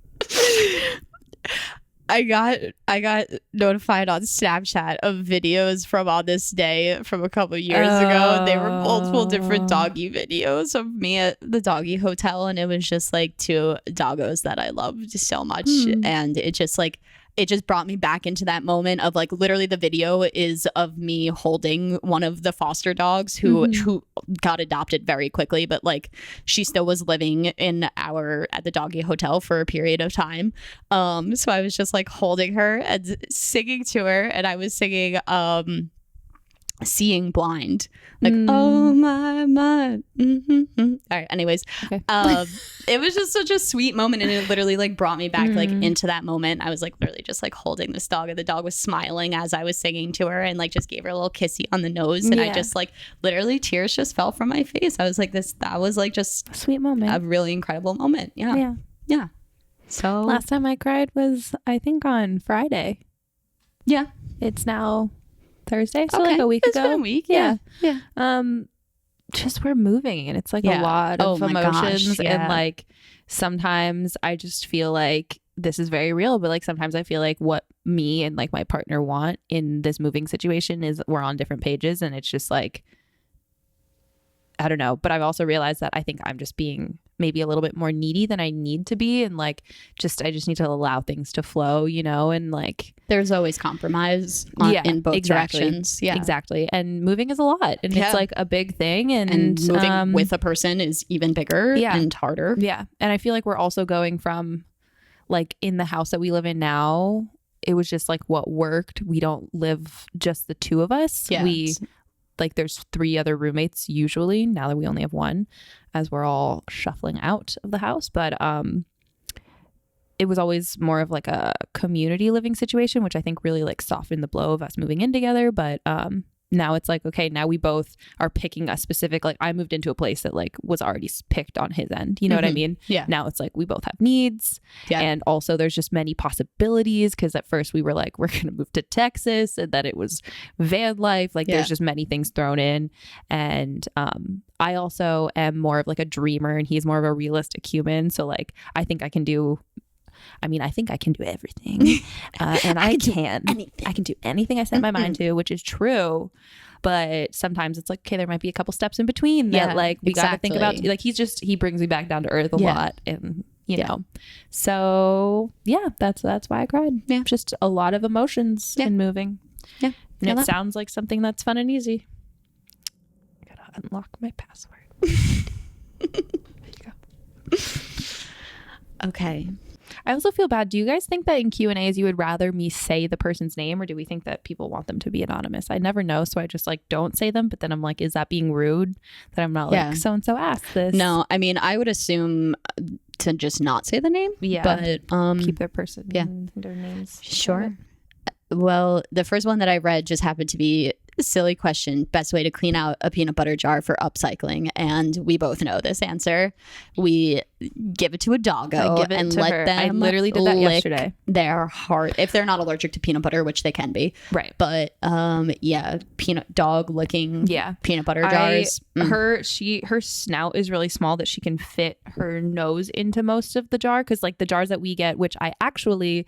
I got notified on Snapchat of videos from on this day from a couple of years ago. They were multiple different doggy videos of me at the doggy hotel, and it was just like two doggos that I loved so much. And it just brought me back into that moment of like literally the video is of me holding one of the foster dogs who got adopted very quickly, but like she still was living at the doggy hotel for a period of time. So I was just like holding her and singing to her, and I was singing Seeing Blind, like oh my all right, anyways. Okay. It was just such a sweet moment, and it literally like brought me back like into that moment. I was like literally just like holding this dog, and the dog was smiling as I was singing to her, and like just gave her a little kissy on the nose, and I just like literally tears just fell from my face. I was like that was like just a sweet moment, a really incredible moment. Yeah. So last time I cried was I think on Friday. Yeah. It's now Thursday, so okay. like a week it's ago. Been a week. Yeah. Just we're moving, and it's like a lot of emotions, and like sometimes I just feel like this is very real, but like sometimes I feel like what me and like my partner want in this moving situation is we're on different pages, and it's just like I don't know. But I've also realized that I think I'm just being maybe a little bit more needy than I need to be, and like I just need to allow things to flow, and like there's always compromise in both directions. Yeah, exactly. And moving is a lot, and it's like a big thing, and moving with a person is even bigger and harder. Yeah, and I feel like we're also going from like in the house that we live in now, it was just like what worked. We don't live just the two of us. Yeah. Like there's 3 other roommates usually, now that we only have 1, as we're all shuffling out of the house. But it was always more of like a community living situation, which I think really like softened the blow of us moving in together. But now it's like, okay, now we both are picking a specific, like I moved into a place that like was already picked on his end. You know what I mean? Yeah. Now it's like we both have needs. Yeah. And also there's just many possibilities, because at first we were like, we're going to move to Texas, and then it was van life. Like there's just many things thrown in. And I also am more of like a dreamer, and he's more of a realistic human. So like I think I can do everything. And I can do anything I set my mind to, which is true. But sometimes it's like, okay, there might be a couple steps in between that like we got to think about. Like he brings me back down to earth a lot, and you know. So yeah, that's why I cried. Yeah. Just a lot of emotions in moving. Yeah. And it sounds like something that's fun and easy. I gotta unlock my password. There you go. Okay. I also feel bad. Do you guys think that in Q&As you would rather me say the person's name, or do we think that people want them to be anonymous? I never know, so I just like don't say them. But then I'm like, is that being rude that I'm not like so-and-so asked this? No, I mean, I would assume to just not say the name. Yeah, but keep their person. Yeah, their names. Sure. Well, the first one that I read just happened to be a silly question: best way to clean out a peanut butter jar for upcycling. And we both know this answer. We give it to a doggo and let them. I literally did that yesterday. Their heart, if they're not allergic to peanut butter, which they can be. Right. But dog licking peanut butter jars. Her snout is really small that she can fit her nose into most of the jar, because like the jars that we get, which I actually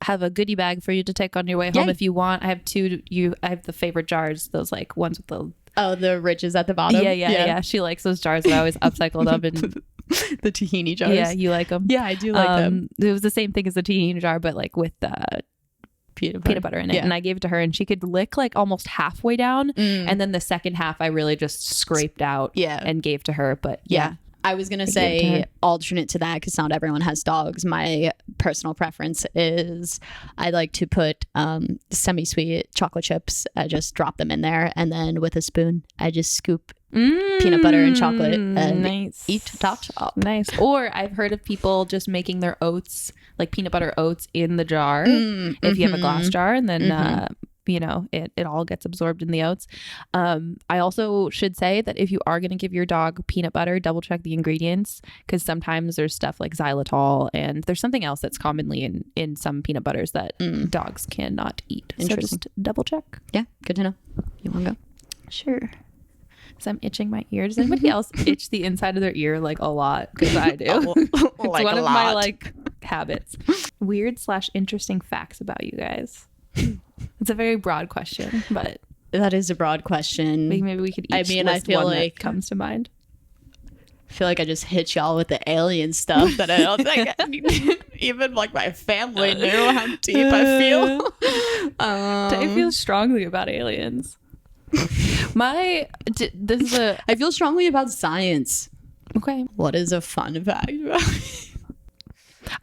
have a goodie bag for you to take on your way home if you want. I have 2. I have the favorite jars, those like ones with the ridges at the bottom. Yeah. She likes those jars that I always upcycle them and the tahini jars. Yeah, you like them. Yeah, I do like them. It was the same thing as the tahini jar, but like with peanut butter in it. And I gave it to her, and she could lick like almost halfway down, and then the second half I really just scraped out and gave to her. But I was going to say alternate to that, because not everyone has dogs. My personal preference is I like to put semi-sweet chocolate chips. I just drop them in there, and then with a spoon, I just scoop peanut butter and chocolate and eat top. Nice. Or I've heard of people just making their oats, like peanut butter oats, in the jar if you have a glass jar, and then it all gets absorbed in the oats. I also should say that if you are going to give your dog peanut butter, double check the ingredients, because sometimes there's stuff like xylitol, and there's something else that's commonly in some peanut butters that dogs cannot eat. So just double check. Yeah, good to know. You want to go? Sure. So I'm itching my ear. Does anybody else itch the inside of their ear like a lot? Because I do. It's like one of my like habits. Weird/interesting facts about you guys. It's a very broad question, but that is a broad question. Maybe we could each I feel like comes to mind. I feel like I just hit y'all with the alien stuff that I don't think even like my family knew how deep I feel. I feel strongly about aliens. I feel strongly about science. Okay. What is a fun fact about it?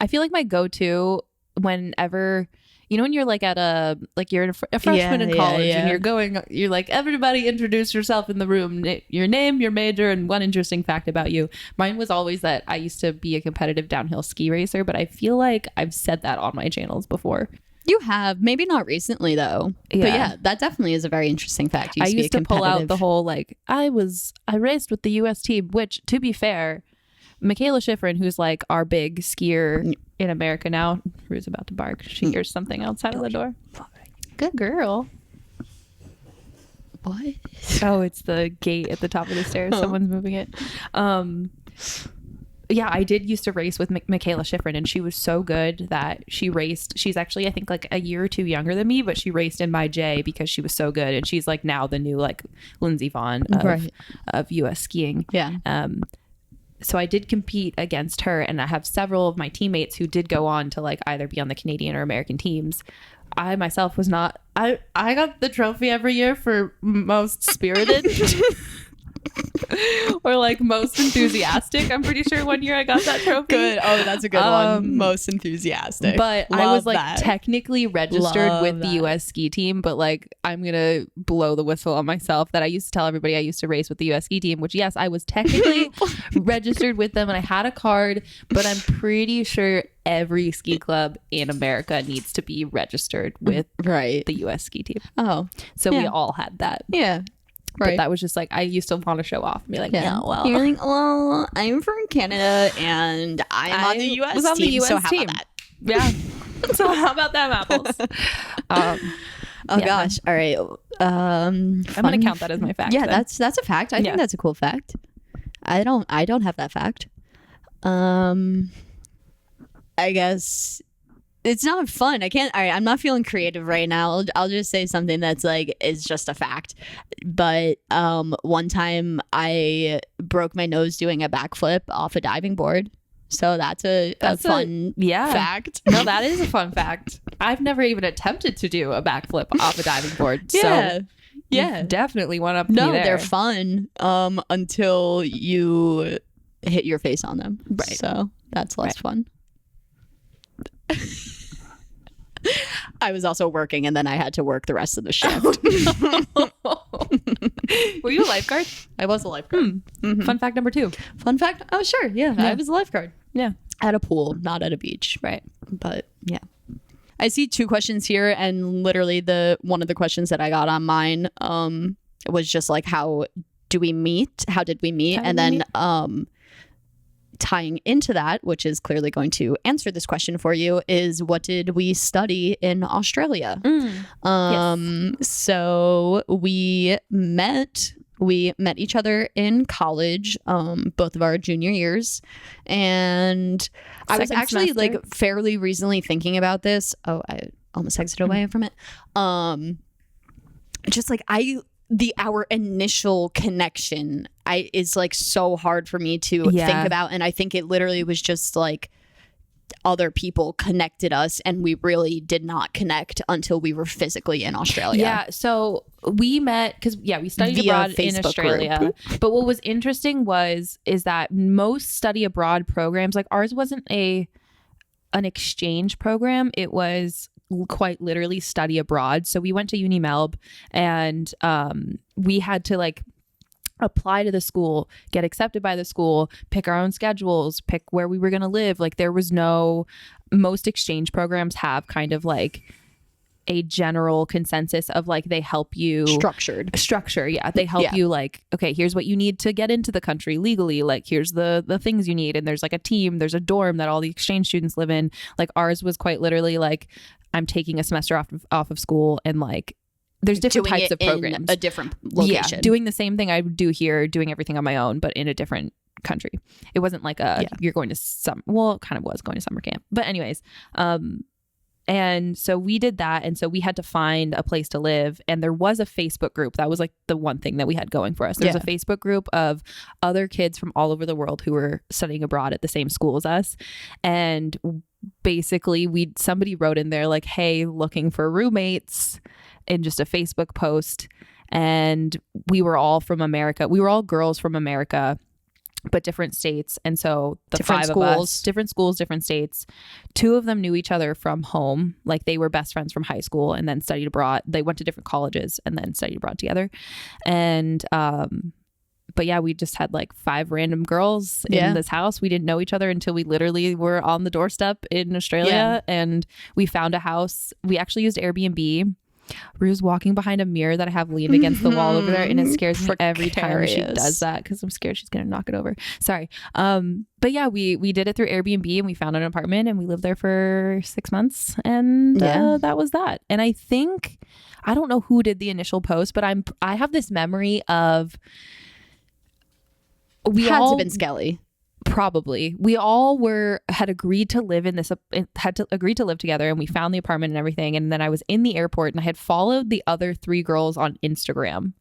I feel like my go-to whenever, when you're like you're a freshman in college and you're like, everybody introduce yourself in the room, your name, your major, and one interesting fact about you. Mine was always that I used to be a competitive downhill ski racer, but I feel like I've said that on my channels before. You have, maybe not recently though. Yeah. But yeah, that definitely is a very interesting fact. I used to pull out the whole I raced with the US team, which, to be fair, Michaela Schifrin, who's like our big skier in America now, Rue's about to bark. She hears something outside of the door. Good girl. What? Oh, it's the gate at the top of the stairs. Someone's moving it. Yeah, I did used to race with Michaela Schifrin, and she was so good that she raced. She's actually, I think, like a year or two younger than me, but she raced in my J because she was so good. And she's like now the new like Lindsey Vonn of US skiing. Yeah. So I did compete against her, and I have several of my teammates who did go on to like either be on the Canadian or American teams. I myself was not. I got the trophy every year for most spirited. Or like most enthusiastic. I'm pretty sure one year I got that trophy. Good. Oh, that's a good one. Most enthusiastic. But I was like technically registered with the US ski team, but like I'm gonna blow the whistle on myself that I used to tell everybody I used to race with the US ski team, which yes, I was technically registered with them and I had a card, but I'm pretty sure every ski club in America needs to be registered with the US ski team. Oh. So we all had that. Yeah. But that was just like, I used to want to show off and be like, yeah, well. You're like, well, I'm from Canada and I'm on the US was on team, the US so team. How about that? Yeah. So how about them apples? Gosh. All right. I'm going to count that as my fact. Yeah, then. That's a fact. I think that's a cool fact. I don't have that fact. I guess it's not fun. I can't. All right, I'm not feeling creative right now. I'll just say something that's like is just a fact. But one time I broke my nose doing a backflip off a diving board. So that's a fun fact. No, that is a fun fact. I've never even attempted to do a backflip off a diving board. Yeah. So you definitely went up. No, they're fun until you hit your face on them. Right. So that's less fun. I was also working and then I had to work the rest of the shift. Were you a lifeguard? I was a lifeguard. Mm-hmm. Fun fact number 2. Fun fact? Oh, sure. Yeah, I was a lifeguard. Yeah. At a pool, not at a beach. Right. But yeah. I see 2 questions here, and literally one of the questions that I got on mine was just like, how did we meet? And then tying into that, which is clearly going to answer this question for you, is what did we study in Australia? Yes. So we met each other in college, both of our junior years, and I was actually like fairly recently thinking about this. Oh, I almost exited away from it. Just like our initial connection is like so hard for me to think about, and I think it literally was just like other people connected us, and we really did not connect until we were physically in Australia. Yeah, so we met because we studied abroad in Australia. But what was interesting is that most study abroad programs, like ours wasn't an exchange program. It was quite literally study abroad. So we went to Uni Melb, and we had to like apply to the school, get accepted by the school, pick our own schedules, pick where we were going to live. Like there was most exchange programs have kind of like a general consensus of like they help you structure. Yeah. They help you like, okay, here's what you need to get into the country legally. Like here's the things you need. And there's like a team, there's a dorm that all the exchange students live in. Like ours was quite literally like, I'm taking a semester off of school, and like there's different types of programs in a different location. Yeah, doing the same thing I would do here, doing everything on my own, but in a different country. It wasn't like you're going to it kind of was going to summer camp. But anyways, and so we did that. And so we had to find a place to live. And there was a Facebook group. That was like the one thing that we had going for us. There was a Facebook group of other kids from all over the world who were studying abroad at the same school as us. And basically somebody wrote in there like, hey, looking for roommates, in just a Facebook post. And we were all from America. We were all girls from America, but different states. And so the different five schools. of us, different schools, different states. Two of them knew each other from home. Like they were best friends from high school and then studied abroad. They went to different colleges and then studied abroad together. And but yeah, we just had like 5 random girls in this house. We didn't know each other until we literally were on the doorstep in Australia, and we found a house. We actually used Airbnb. Rue's walking behind a mirror that I have leaned against the wall over there, and it scares me every time she does that because I'm scared she's gonna knock it over. Sorry. But yeah, we did it through Airbnb, and we found an apartment, and we lived there for 6 months, and that was that. And I think, I don't know who did the initial post, but I have this memory of we had all to have been Skelly. Probably. We all had agreed to live live together, and we found the apartment and everything. And then I was in the airport, and I had followed the other 3 girls on Instagram,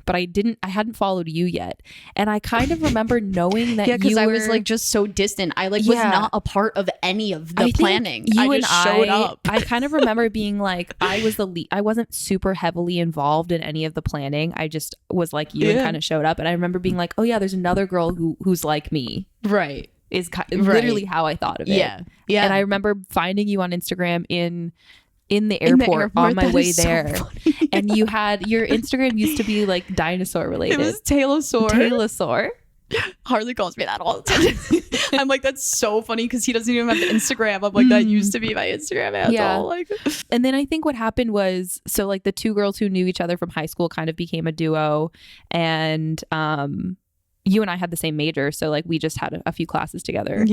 but I hadn't followed you yet. And I kind of remember knowing that because I was like just so distant. I like was not a part of any of the planning. I just showed up. I kind of remember being like, I was the lead. I wasn't super heavily involved in any of the planning. I just was like you and kind of showed up. And I remember being like, oh yeah, there's another girl who's like me. Right. Is literally how I thought of it. Yeah. And I remember finding you on Instagram in the airport on my way there. So and you had, your Instagram used to be like dinosaur related. It was Taylosaur. Harley calls me that all the time. I'm like, that's so funny because he doesn't even have Instagram. I'm like, that used to be my Instagram handle. Like, and then I think what happened was, so like the 2 girls who knew each other from high school kind of became a duo, and you and I had the same major, so like we just had a few classes together.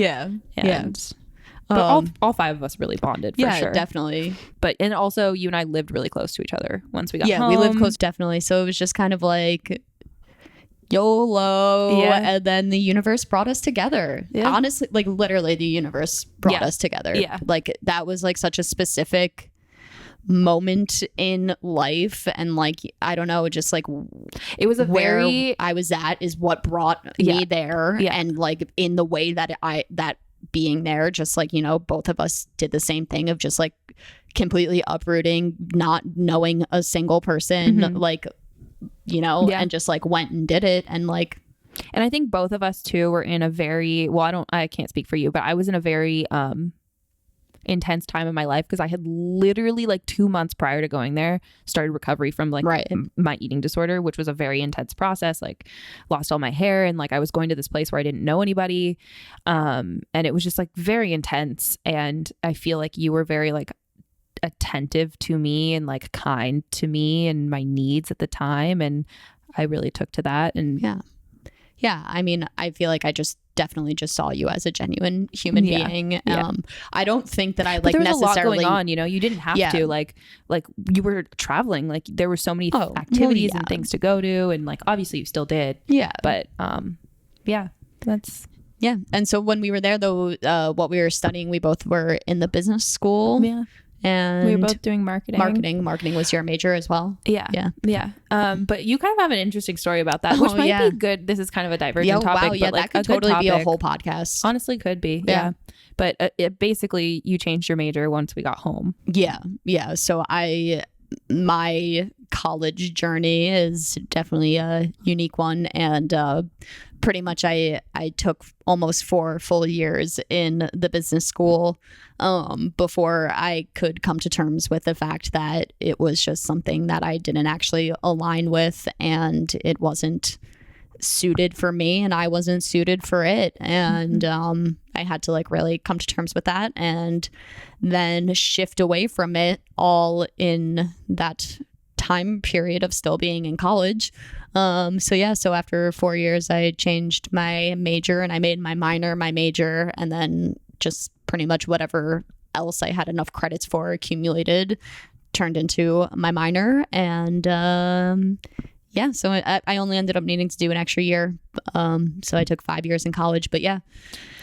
But all 5 of us really bonded for sure. Definitely. But and also you and I lived really close to each other once we got home. We lived close, definitely. So it was just kind of like YOLO, and then the universe brought us together. Honestly, like literally the universe brought us together. Like that was like such a specific moment in life, and like I don't know, just like it was where I was at is what brought me there, and like in the way that that being there, just like, you know, both of us did the same thing of just like completely uprooting, not knowing a single person, like, you know, and just like went and did it. And like, and I think both of us too were in a very, I can't speak for you, but I was in a very intense time in my life because I had literally like 2 months prior to going there started recovery from like my eating disorder, which was a very intense process. Like lost all my hair, and like I was going to this place where I didn't know anybody, and it was just like very intense. And I feel like you were very like attentive to me and like kind to me and my needs at the time, and I really took to that. And I mean, I feel like I just definitely just saw you as a genuine human being. I don't think that I like there was necessarily a lot going on, you know, you didn't have to like you were traveling, like there were so many activities and things to go to, and like obviously you still did, but that's and so when we were there though, what we were studying, we both were in the business school, And we were both doing marketing. Marketing was your major as well. Yeah. But you kind of have an interesting story about that, which might be good. This is kind of a divergent topic. Wow, yeah, but like that could totally be a whole podcast. Honestly, could be. Yeah. But it basically, you changed your major once we got home. Yeah. So my college journey is definitely a unique one, and pretty much I took almost 4 full years in the business school before I could come to terms with the fact that it was just something that I didn't actually align with, and it wasn't suited for me, and I wasn't suited for it, and I had to like really come to terms with that and then shift away from it all in that time period of still being in college. So after 4 years I changed my major, and I made my minor my major, and then just pretty much whatever else I had enough credits for accumulated turned into my minor. And so I only ended up needing to do an extra year. So I took 5 years in college, but yeah.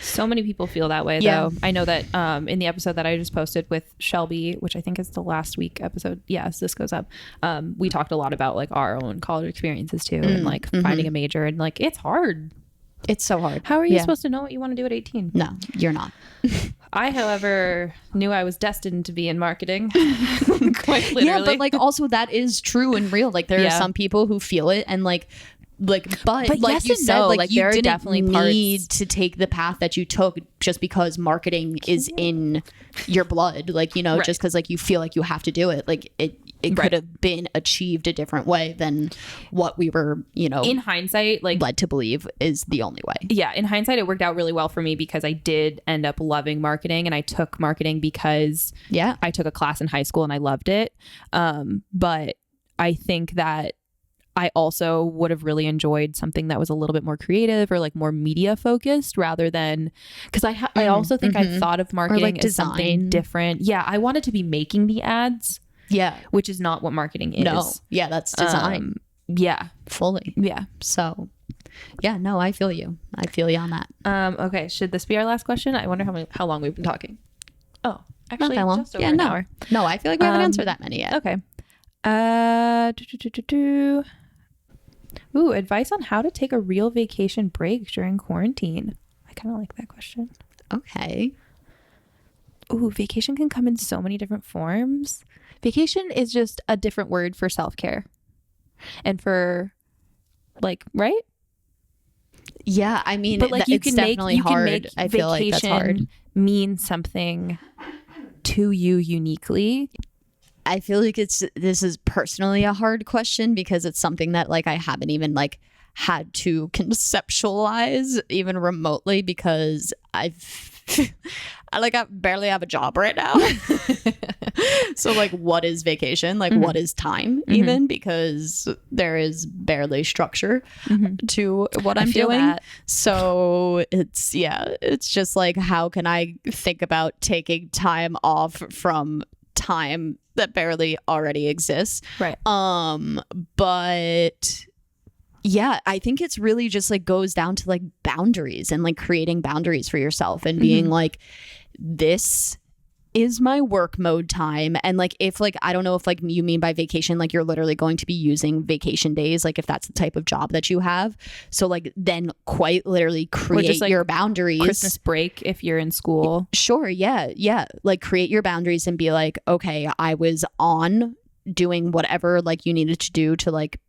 So many people feel that way though. I know that in the episode that I just posted with Shelby, which I think is the last week episode. Yes, this goes up. We talked a lot about like our own college experiences too, and like finding a major, and like, it's hard. It's so hard. How are you supposed to know what you want to do at 18? No, you're not. I, however, knew I was destined to be in marketing. Quite literally. Yeah, but like also that is true and real. Like there are some people who feel it, and but like yes you said, like you there didn't definitely need to take the path that you took just because marketing is in your blood. Like, you know, just because like you feel like you have to do it. Like it could have been achieved a different way than what we were, you know, in hindsight, like led to believe is the only way. Yeah, in hindsight, it worked out really well for me because I did end up loving marketing, and I took marketing because I took a class in high school and I loved it. But I think that I also would have really enjoyed something that was a little bit more creative or like more media focused, rather than, because I also think I thought of marketing like as something different. Yeah, I wanted to be making the ads. Yeah, which is not what marketing is. No, yeah, that's design. Fully. Yeah. So, yeah, no, I feel you. I feel you on that. Okay, should this be our last question? I wonder how long we've been talking. Oh, actually, not that long. Just over an hour. No, I feel like we haven't answered that many yet. Okay. Ooh, advice on how to take a real vacation break during quarantine. I kind of like that question. Okay. Ooh, vacation can come in so many different forms. Vacation is just a different word for self-care. And for like, right? Yeah, I mean, but like it's definitely hard. I feel like that's hard. Mean something to you uniquely. I feel like this is personally a hard question because it's something that like I haven't even like had to conceptualize even remotely, because I barely have a job right now. So like, what is vacation? Like what is time even? Because there is barely structure to what I'm doing. That. So it's just like, how can I think about taking time off from time that barely already exists? Right. But yeah, I think it's really just like goes down to like boundaries and like creating boundaries for yourself and being like, this is my work mode time. And like, if like, I don't know if like you mean by vacation, like you're literally going to be using vacation days, like if that's the type of job that you have. So like, then quite literally create just, like, your boundaries. Christmas break if you're in school. Sure. Yeah. Like create your boundaries and be like, okay, I was on doing whatever like you needed to do to like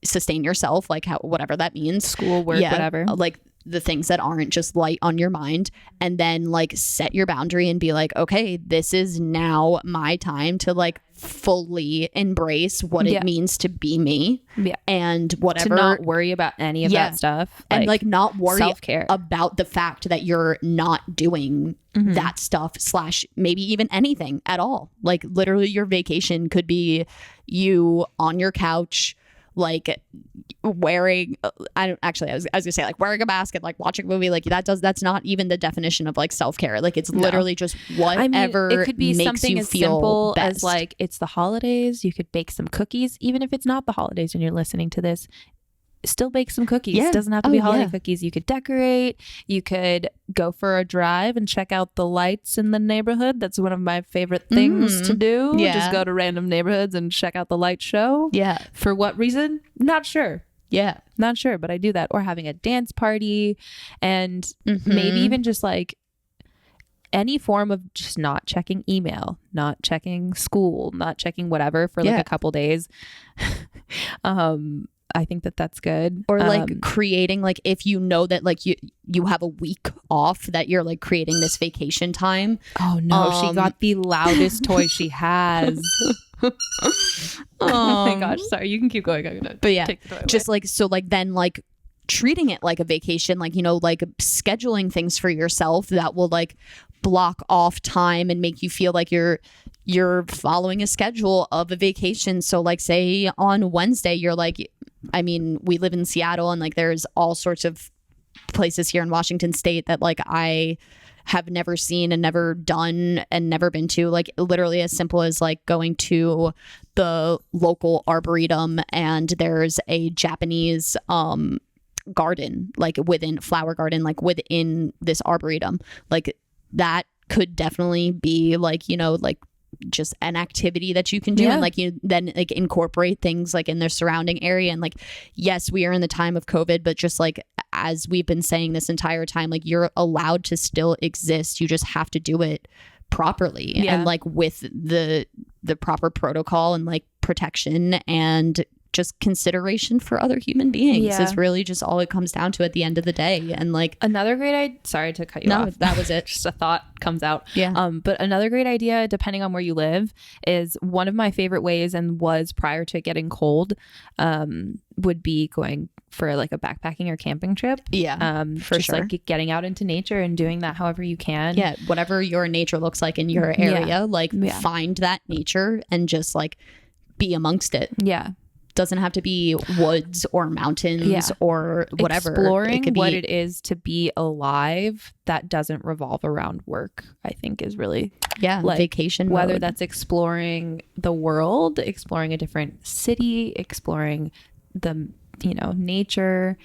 sustain yourself, like whatever that means, school, work, whatever, like the things that aren't just light on your mind, and then like set your boundary and be like, okay, this is now my time to like fully embrace what it means to be me, and whatever, to not worry about any of that stuff, and like not worry self-care about the fact that you're not doing that stuff / maybe even anything at all. Like literally your vacation could be you on your couch, like wearing I was gonna say like wearing a mask and like watching a movie, like that's not even the definition of like self-care. Like it's literally just whatever. It could be makes something you as feel simple best. as like, it's the holidays, you could bake some cookies, even if it's not the holidays and you're listening to this. still bake some cookies. It doesn't have to be holiday cookies. You could decorate. You could go for a drive and check out the lights in the neighborhood. That's one of my favorite things to do. Just go to random neighborhoods and check out the light show. For what reason? Not sure. Not sure, but I do that. Or having a dance party, and maybe even just like any form of just not checking email, not checking school, not checking whatever for like a couple days. I think that that's good. Or like creating, like if you know that like you have a week off, that you're like creating this vacation time. Oh no, she got the loudest toy she has. Oh my gosh, sorry, you can keep going. I'm gonna take the toy away. Just like, so like then like treating it like a vacation, like, you know, like scheduling things for yourself that will like block off time and make you feel like you're following a schedule of a vacation. So like say on Wednesday you're like, I mean, we live in Seattle and like there's all sorts of places here in Washington state that like I have never seen and never done and never been to, like literally as simple as like going to the local arboretum and there's a Japanese garden, like within flower garden, like within this arboretum. Like that could definitely be like, you know, like just an activity that you can do and like you then like incorporate things like in their surrounding area. And like, yes, we are in the time of COVID, but just like as we've been saying this entire time, like you're allowed to still exist. You just have to do it properly and like with the proper protocol and like protection and just consideration for other human beings is really just all it comes down to at the end of the day. And like another great idea, sorry to cut you off. That was it. Just a thought comes out. But another great idea, depending on where you live, is one of my favorite ways, and was prior to it getting cold, would be going for like a backpacking or camping trip. For just sure. Like getting out into nature and doing that however you can. Whatever your nature looks like in your area, like find that nature and just like be amongst it. Doesn't have to be woods or mountains or whatever. Exploring what it is to be alive that doesn't revolve around work, I think is really like vacation whether mode. That's exploring the world, exploring a different city, exploring the, you know, nature,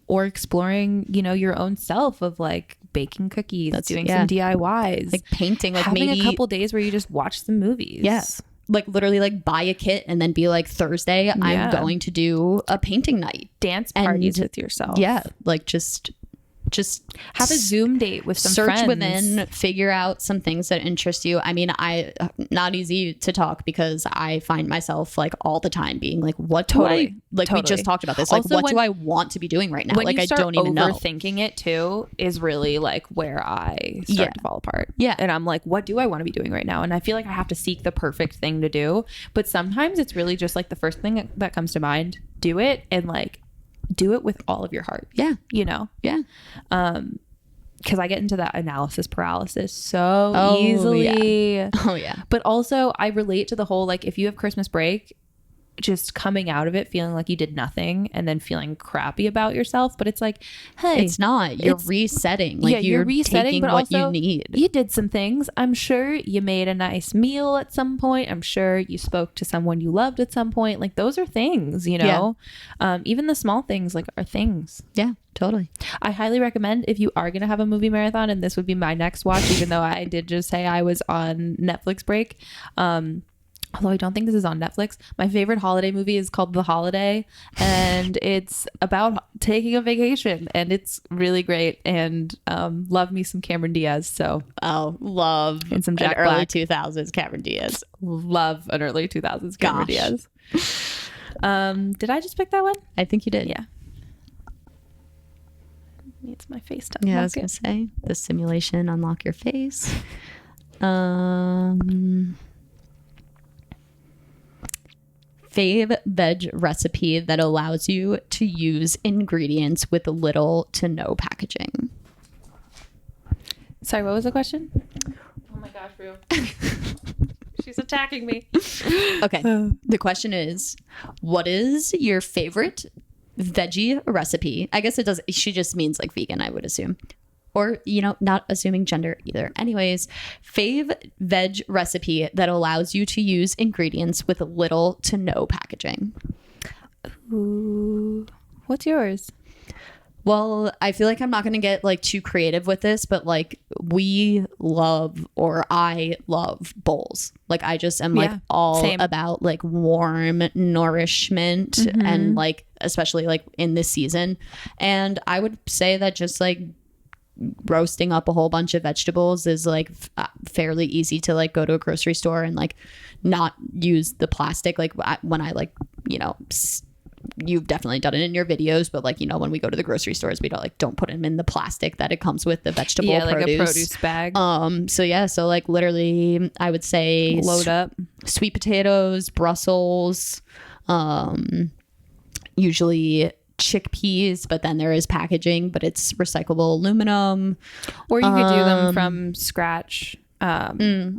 or exploring, you know, your own self of like baking cookies, doing some DIYs, like painting, like having maybe a couple days where you just watch some movies. Like literally like buy a kit and then be like, Thursday I'm going to do a painting night, dance parties with yourself. Like just have a Zoom date with some search friends. within, figure out some things that interest you. I mean, not easy to talk because I find myself like all the time being like, what do I like? We just talked about this. Like, what do I want to be doing right now? Like, I don't even know. Overthinking it too is really like where I start to fall apart. And I'm like, what do I want to be doing right now? And I feel like I have to seek the perfect thing to do. But sometimes it's really just like the first thing that comes to mind. Do it and like do it with all of your heart. You know? Because I get into that analysis paralysis so easily. But also I relate to the whole, like, if you have Christmas break, just coming out of it feeling like you did nothing and then feeling crappy about yourself. But it's like, hey, it's not. You're resetting. Like, you're resetting, but what also you need. You did some things. I'm sure you made a nice meal at some point. I'm sure you spoke to someone you loved at some point. Like, those are things, you know? Even the small things, like, are things. Totally. I highly recommend, if you are going to have a movie marathon, and this would be my next watch, even though I did just say I was on Netflix break. Although I don't think this is on Netflix. My favorite holiday movie is called The Holiday, and it's about taking a vacation, and it's really great. And love me some Cameron Diaz. So love and some Jack early Black. 2000s Cameron Diaz. Love an early 2000s Cameron Diaz. Did I just pick that one? I think you did. Yeah. Needs my face to I was gonna say the simulation, unlock your face. Fave veg recipe that allows you to use ingredients with little to no packaging. Sorry, what was the question? Oh my gosh, Rue. She's attacking me. Okay. The question is, what is your favorite veggie recipe? I guess she just means like vegan, I would assume. Or, you know, not assuming gender either. Anyways, fave veg recipe that allows you to use ingredients with little to no packaging. Ooh. What's yours? Well, I feel like I'm not going to get like too creative with this, but like I love bowls. Like I just am like all about like warm nourishment and like especially like in this season. And I would say that just like roasting up a whole bunch of vegetables is like fairly easy to like go to a grocery store and like not use the plastic. Like when I like, you know, you've definitely done it in your videos, but like, you know, when we go to the grocery stores, we don't put them in the plastic that it comes with the vegetable like produce. A produce bag. So like literally I would say load up sweet potatoes, Brussels, usually chickpeas, but then there is packaging, but it's recyclable aluminum. Or you could do them from scratch.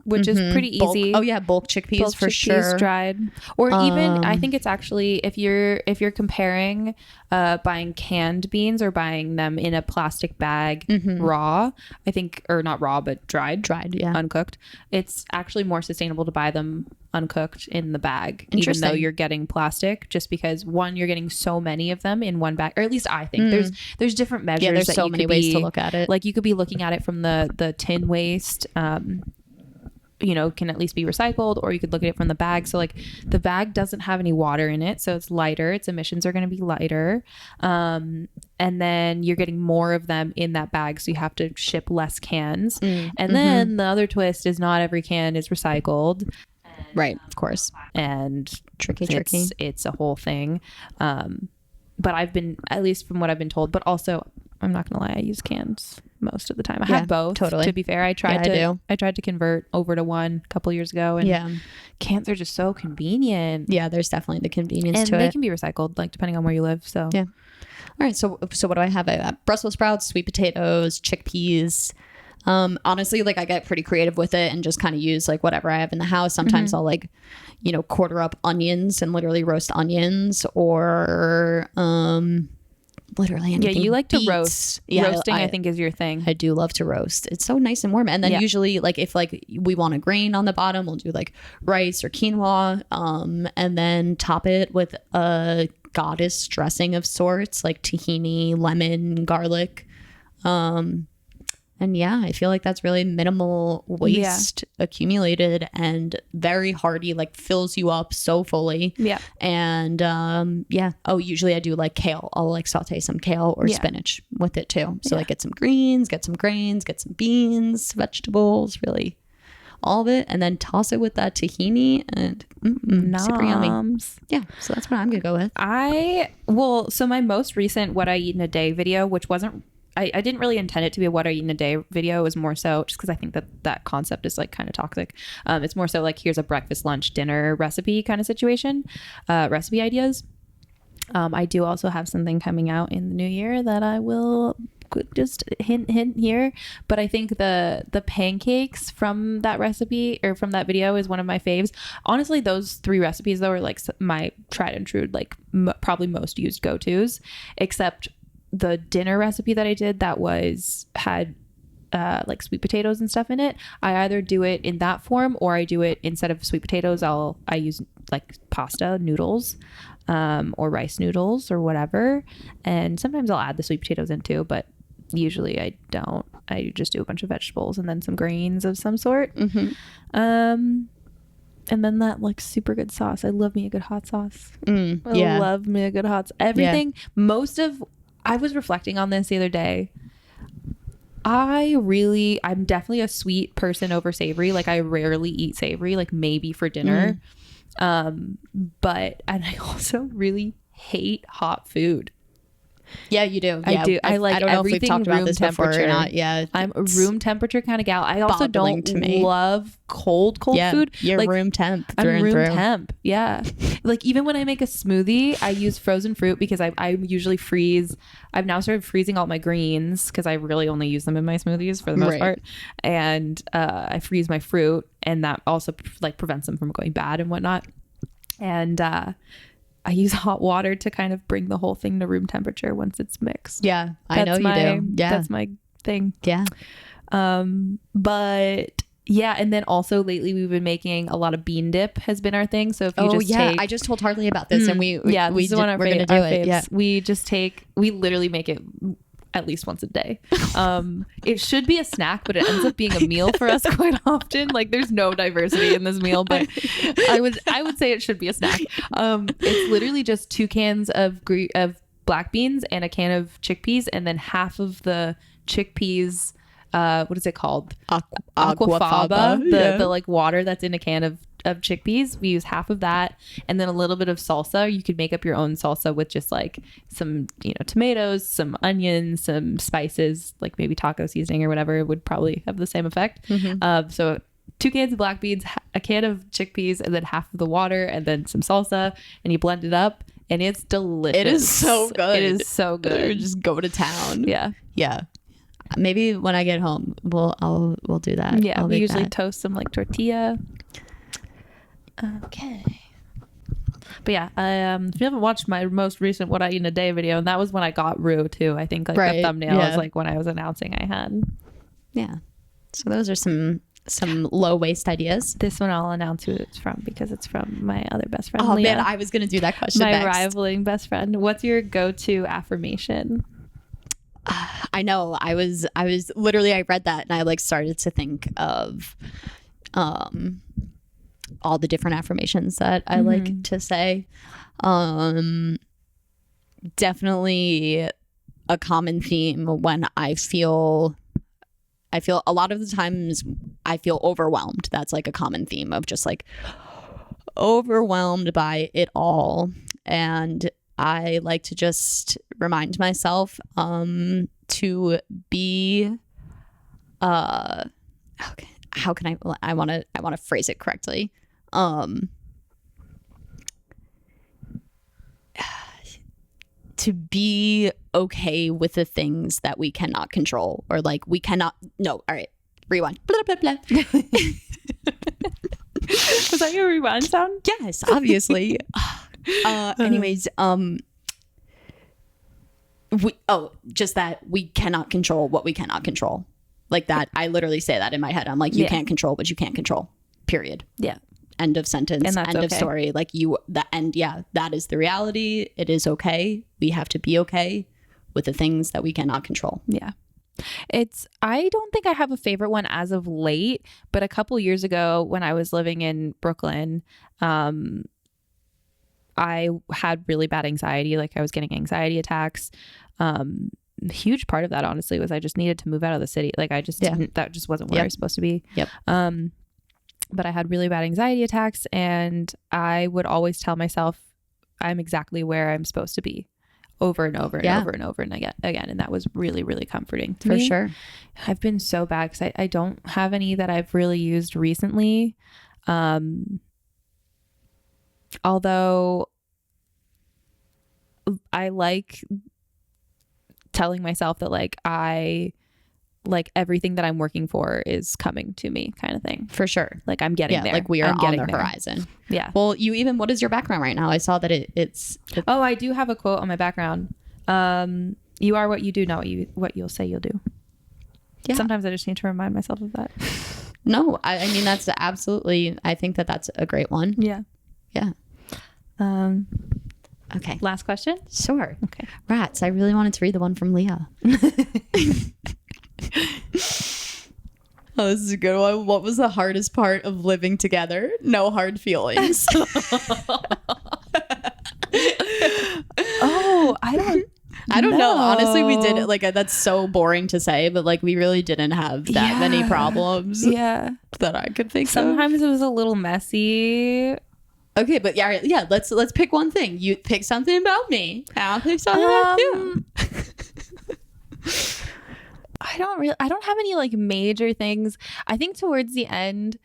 Which is pretty easy. Bulk chickpeas for sure. Dried. Or even I think it's actually if you're comparing buying canned beans or buying them in a plastic bag raw, I think, or not raw but dried, uncooked, it's actually more sustainable to buy them uncooked in the bag, even though you're getting plastic, just because one, you're getting so many of them in one bag, or at least I think there's different measures. There's that so many ways to look at it. Like you could be looking at it from the tin waste, you know, can at least be recycled, or you could look at it from the bag. So like the bag doesn't have any water in it, so it's lighter, its emissions are going to be lighter, and then you're getting more of them in that bag, so you have to ship less cans. And then the other twist is not every can is recycled. Right, of course. And tricky. It's a whole thing. But I've been, at least from what I've been told, but also I'm not gonna lie, I use cans most of the time. I have both. Totally. To be fair, I tried to convert over to one a couple years ago, and cans are just so convenient. Yeah, there's definitely the convenience and to it. And they can be recycled, like depending on where you live. So yeah. All right. So what do I have? I have Brussels sprouts, sweet potatoes, chickpeas. Honestly, like I get pretty creative with it and just kind of use like whatever I have in the house. Sometimes I'll like, you know, quarter up onions and literally roast onions, or literally anything. Yeah, you like to roast. Roasting I think is your thing. I do love to roast. It's so nice and warm. And then usually like if like we want a grain on the bottom, we'll do like rice or quinoa, and then top it with a goddess dressing of sorts, like tahini, lemon, garlic. And yeah, I feel like that's really minimal waste accumulated and very hearty, like fills you up so fully. Yeah. And usually I do like kale. I'll like saute some kale or spinach with it too. So like get some greens, get some grains, get some beans, vegetables, really all of it, and then toss it with that tahini and super yummy. Yeah, so that's what I'm gonna go with. So my most recent What I Eat in a Day video, which wasn't, I didn't really intend it to be a What I Eat in a Day video. It was more so just because I think that concept is like kind of toxic. It's more so like here's a breakfast, lunch, dinner recipe kind of situation, recipe ideas. I do also have something coming out in the new year that I will just hint here, but I think the pancakes from that recipe or from that video is one of my faves. Honestly, those 3 recipes though are like my tried and true, like probably most used go-tos, except the dinner recipe that I did that had like sweet potatoes and stuff in it. I either do it in that form, or I do it instead of sweet potatoes, I use like pasta noodles, or rice noodles or whatever, and sometimes I'll add the sweet potatoes in too, but usually I don't. I just do a bunch of vegetables and then some grains of some sort. And then that like super good sauce. I love me a good hot sauce. I love me a good hot sauce. Everything. I was reflecting on this the other day. I'm definitely a sweet person over savory. Like I rarely eat savory, like maybe for dinner. And I also really hate hot food. Yeah, you do. I do. I like, I don't know if we've talked about this before or not. Yeah, I'm a room temperature kind of gal. I also don't love cold food. You're like, room temp. I'm room temp. Yeah. Like even when I make a smoothie, I use frozen fruit because I usually freeze. I've now started freezing all my greens because I really only use them in my smoothies for the most part. And I freeze my fruit, and that also like prevents them from going bad and whatnot. And I use hot water to kind of bring the whole thing to room temperature once it's mixed. Yeah, I know you do. Yeah. That's my thing. Yeah. But Yeah, and then also lately we've been making a lot of bean dip has been our thing. So if you I just told Harley about this, and we're gonna do it. Yeah, we literally make it at least once a day. It should be a snack, but it ends up being a meal for us quite often. Like there's no diversity in this meal, but I would say it should be a snack. It's literally just 2 cans of black beans and a can of chickpeas, and then half of the chickpeas. What is it called? Aquafaba. The like water that's in a can of chickpeas. We use half of that, and then a little bit of salsa. You could make up your own salsa with just like some, tomatoes, some onions, some spices, like maybe taco seasoning or whatever. It would probably have the same effect. So 2 cans of black beans, a can of chickpeas, and then half of the water, and then some salsa, and you blend it up, and it's delicious. It is so good. It is so good. Just go to town. Yeah. Maybe when I get home, we'll do that. Yeah, we usually toast some like tortilla. Okay. But yeah, if you haven't watched my most recent What I Eat in a Day video, and that was when I got Rue too. I think like the thumbnail was like when I was announcing I had. Yeah. So those are some low waste ideas. This one I'll announce who it's from because it's from my other best friend. Oh Leah. man, I was gonna do that question. My next. rivaling best friend. What's your go-to affirmation? I know. I was literally, I read that and I like started to think of all the different affirmations that I like to say. Definitely a common theme when I feel a lot of the times I feel overwhelmed. That's like a common theme of just like overwhelmed by it all. And I like to just remind myself to be okay, how can I want to phrase it correctly. To be okay with the things that we cannot control, or like we cannot. No, all right, rewind. Blah, blah, blah. Was that your rewind sound? Yes, obviously. Anyways, just that we cannot control what we cannot control. Like that, I literally say that in my head. I'm like, you can't control what you can't control. Period. Yeah. End of sentence. End of story. Like that is the reality. It is okay. We have to be okay with the things that we cannot control. Yeah. I don't think I have a favorite one as of late, but a couple years ago when I was living in Brooklyn, I had really bad anxiety. Like I was getting anxiety attacks. A huge part of that, honestly, was I just needed to move out of the city. Like I just didn't, that just wasn't where I was supposed to be. Yep. But I had really bad anxiety attacks, and I would always tell myself I'm exactly where I'm supposed to be over and over and over and over and again. And that was really, really comforting to me. For sure. I've been so bad because I don't have any that I've really used recently. Although I like telling myself that like everything that I'm working for is coming to me, kind of thing. For sure. Like I'm getting there. Like we are on the horizon. Yeah. Well, what is your background right now? I saw that it's Oh, I do have a quote on my background. You are what you do, not what you'll say you'll do. Yeah. Sometimes I just need to remind myself of that. No, I mean, that's absolutely, I think that's a great one. Yeah. Yeah. Okay. Last question? Sure. Okay. Rats. I really wanted to read the one from Leah. Oh, this is a good one. What was the hardest part of living together? No hard feelings. Oh, I don't know. Honestly, we did like that's so boring to say, but like we really didn't have that many problems. Yeah. That I could think of. Sometimes it was a little messy. Okay, but yeah, let's pick one thing. You pick something about me. I'll pick something about you. I don't have any like major things. I think towards the end,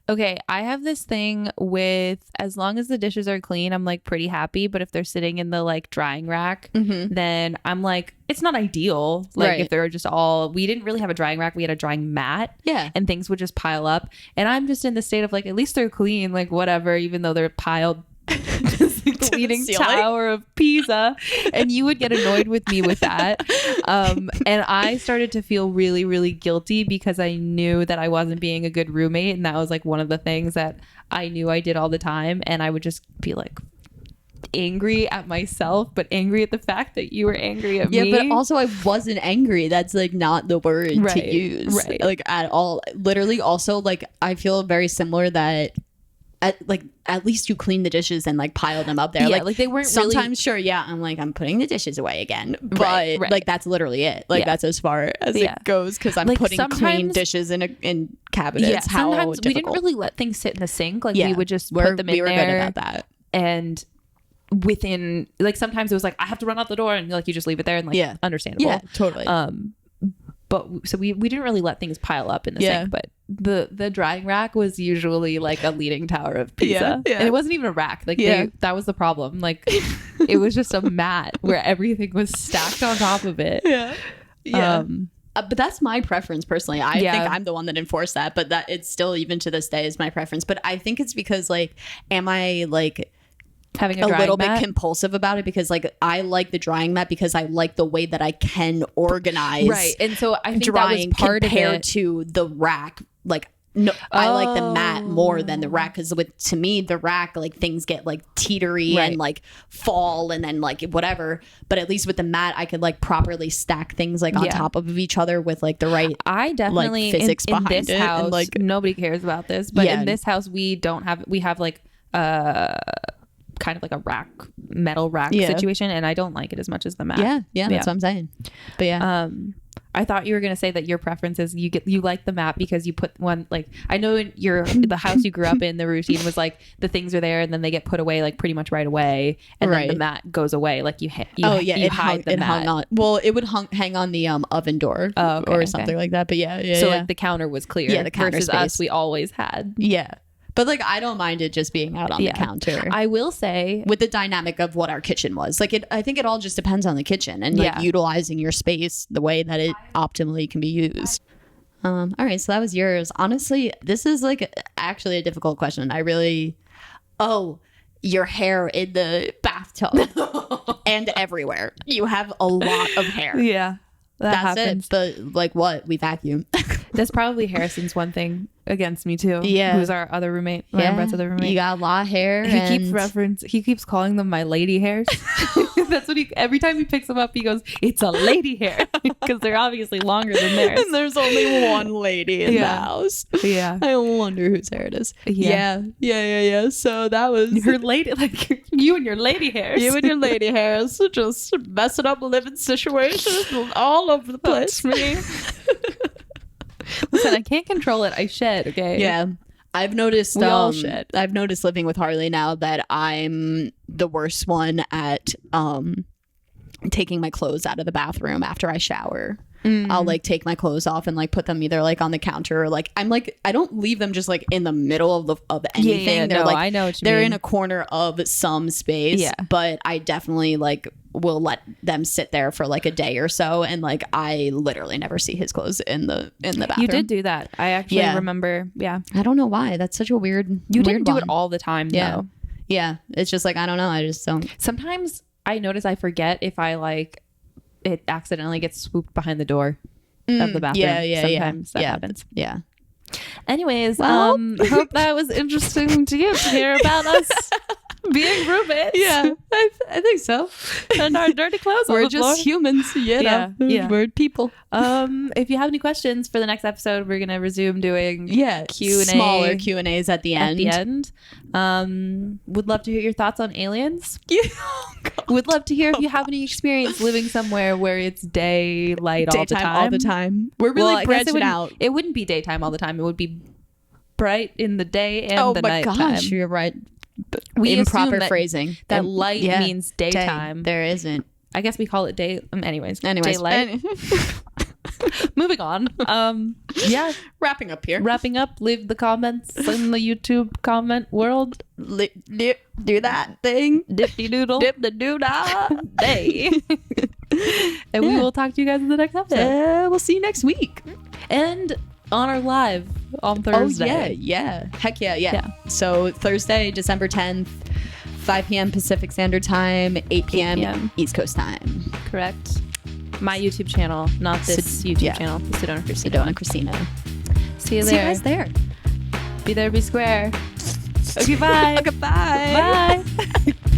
okay, I have this thing with as long as the dishes are clean, I'm like pretty happy. But if they're sitting in the like drying rack, then I'm like, it's not ideal. Like if they're just we didn't really have a drying rack. We had a drying mat. Yeah. And things would just pile up. And I'm just in the state of like, at least they're clean, like whatever, even though they're piled the Leaning Tower of Pisa, and you would get annoyed with me with that. And I started to feel really, really guilty because I knew that I wasn't being a good roommate, and that was like one of the things that I knew I did all the time, and I would just be like angry at myself, but angry at the fact that you were angry at me. Yeah, but also I wasn't angry. That's like not the word to use, like at all. Literally, also like I feel very similar that at least you clean the dishes and like pile them up there. Yeah, like they weren't sometimes really... sure, yeah, I'm like, I'm putting the dishes away again, but like that's literally it. Like that's as far as it goes, because I'm like, putting clean dishes in cabinets. Yeah, sometimes we didn't really let things sit in the sink. Like we would just put them in there. We were good about that. And within like sometimes it was like I have to run out the door, and like you just leave it there, and like understandable. Yeah, totally. But so we didn't really let things pile up in the sink, but the drying rack was usually like a Leaning Tower of Pisa. And it wasn't even a rack. Like that was the problem. Like it was just a mat where everything was stacked on top of it. But that's my preference personally. I think I'm the one that enforced that, but that it's still even to this day is my preference. But I think it's because like, am I like having a little bit compulsive about it, because like I like the drying mat because I like the way that I can organize, right? And so I think drying that was part compared of it. To the rack. Like no, I like the mat more than the rack, because to me the rack, like things get like teetery and like fall and then like whatever. But at least with the mat, I could like properly stack things like on top of each other with like the right. I definitely like, physics in behind this it. house, and, like nobody cares about this, but in this house we have like kind of like a metal rack situation, and I don't like it as much as the mat. Yeah, that's what I'm saying. But I thought you were gonna say that your preference is you like the mat because you put one, like I know in the house you grew up in, the routine was like the things are there and then they get put away like pretty much right away, and then the mat goes away, like you hide the mat. Hung on. Well, it would hang on the oven door or something like that. But so like the counter was clear. Yeah, the counter versus space. Us, we always had. Yeah. But like I don't mind it just being out on the counter. I will say, with the dynamic of what our kitchen was, like I think it all just depends on the kitchen and like utilizing your space the way that it optimally can be used. All right, so that was yours. Honestly, this is like actually a difficult question. Your hair in the bathtub and everywhere. You have a lot of hair. Yeah, that's happens. It. But like what? We vacuum. That's probably Harrison's one thing against me too. Yeah, who's our other roommate? Brent's other roommate. You got a lot of hair. He keeps calling them my lady hairs. That's what every time he picks them up, he goes, "It's a lady hair," because they're obviously longer than theirs. And there's only one lady in the house. Yeah, I wonder whose hair it is. Yeah. So that was your lady, like you and your lady hairs. You and your lady hairs, just messing up living situations all over the place. That's me. Listen, I can't control it. I shed. Okay. Yeah. I've noticed. We all shed. I've noticed living with Harley now that I'm the worst one at taking my clothes out of the bathroom after I shower. I'll like take my clothes off and like put them either like on the counter or like I'm like I don't leave them just like in the middle of anything. They're like I know what you they're mean. In a corner of some space. Yeah. But I definitely like will let them sit there for like a day or so, and like I literally never see his clothes in the bathroom. You did do that. I actually remember. Yeah. I don't know why. That's such a weird. You didn't do it all the time though. Yeah. It's just like I don't know. I just don't. Sometimes I notice I forget if I like. It accidentally gets swooped behind the door of the bathroom. Sometimes that happens. Yeah. Anyways, hope that was interesting to you to hear about us being roommates. Yeah, I think so. And our dirty clothes. We're just humans. Yeah. We're people. If you have any questions for the next episode, we're gonna resume doing Q&A, smaller Q&As at the end. Would love to hear your thoughts on aliens. Would love to hear if you have any experience living somewhere where it's daylight all the time. We're really branching out. It wouldn't be daytime all the time. It would be bright in the day and the night time. Gosh, you're right. We improper phrasing. That light means daytime. There isn't. I guess we call it day. Anyways. Daylight. Moving on. Wrapping up here. Leave the comments in the YouTube comment world. Do that thing. Dip the doodle. Dip the doodle. Day. And we will talk to you guys in the next episode. We'll see you next week. And on our live on Thursday. Oh, yeah. Heck yeah. So Thursday, December 10th, 5 p.m. Pacific Standard Time, 8 p.m. East Coast time. Correct. My YouTube channel, not this YouTube channel. Sedona Christina. Sedona Christina. See you there. See you guys there. Be there, be square. Okay, bye. Okay, bye. Bye.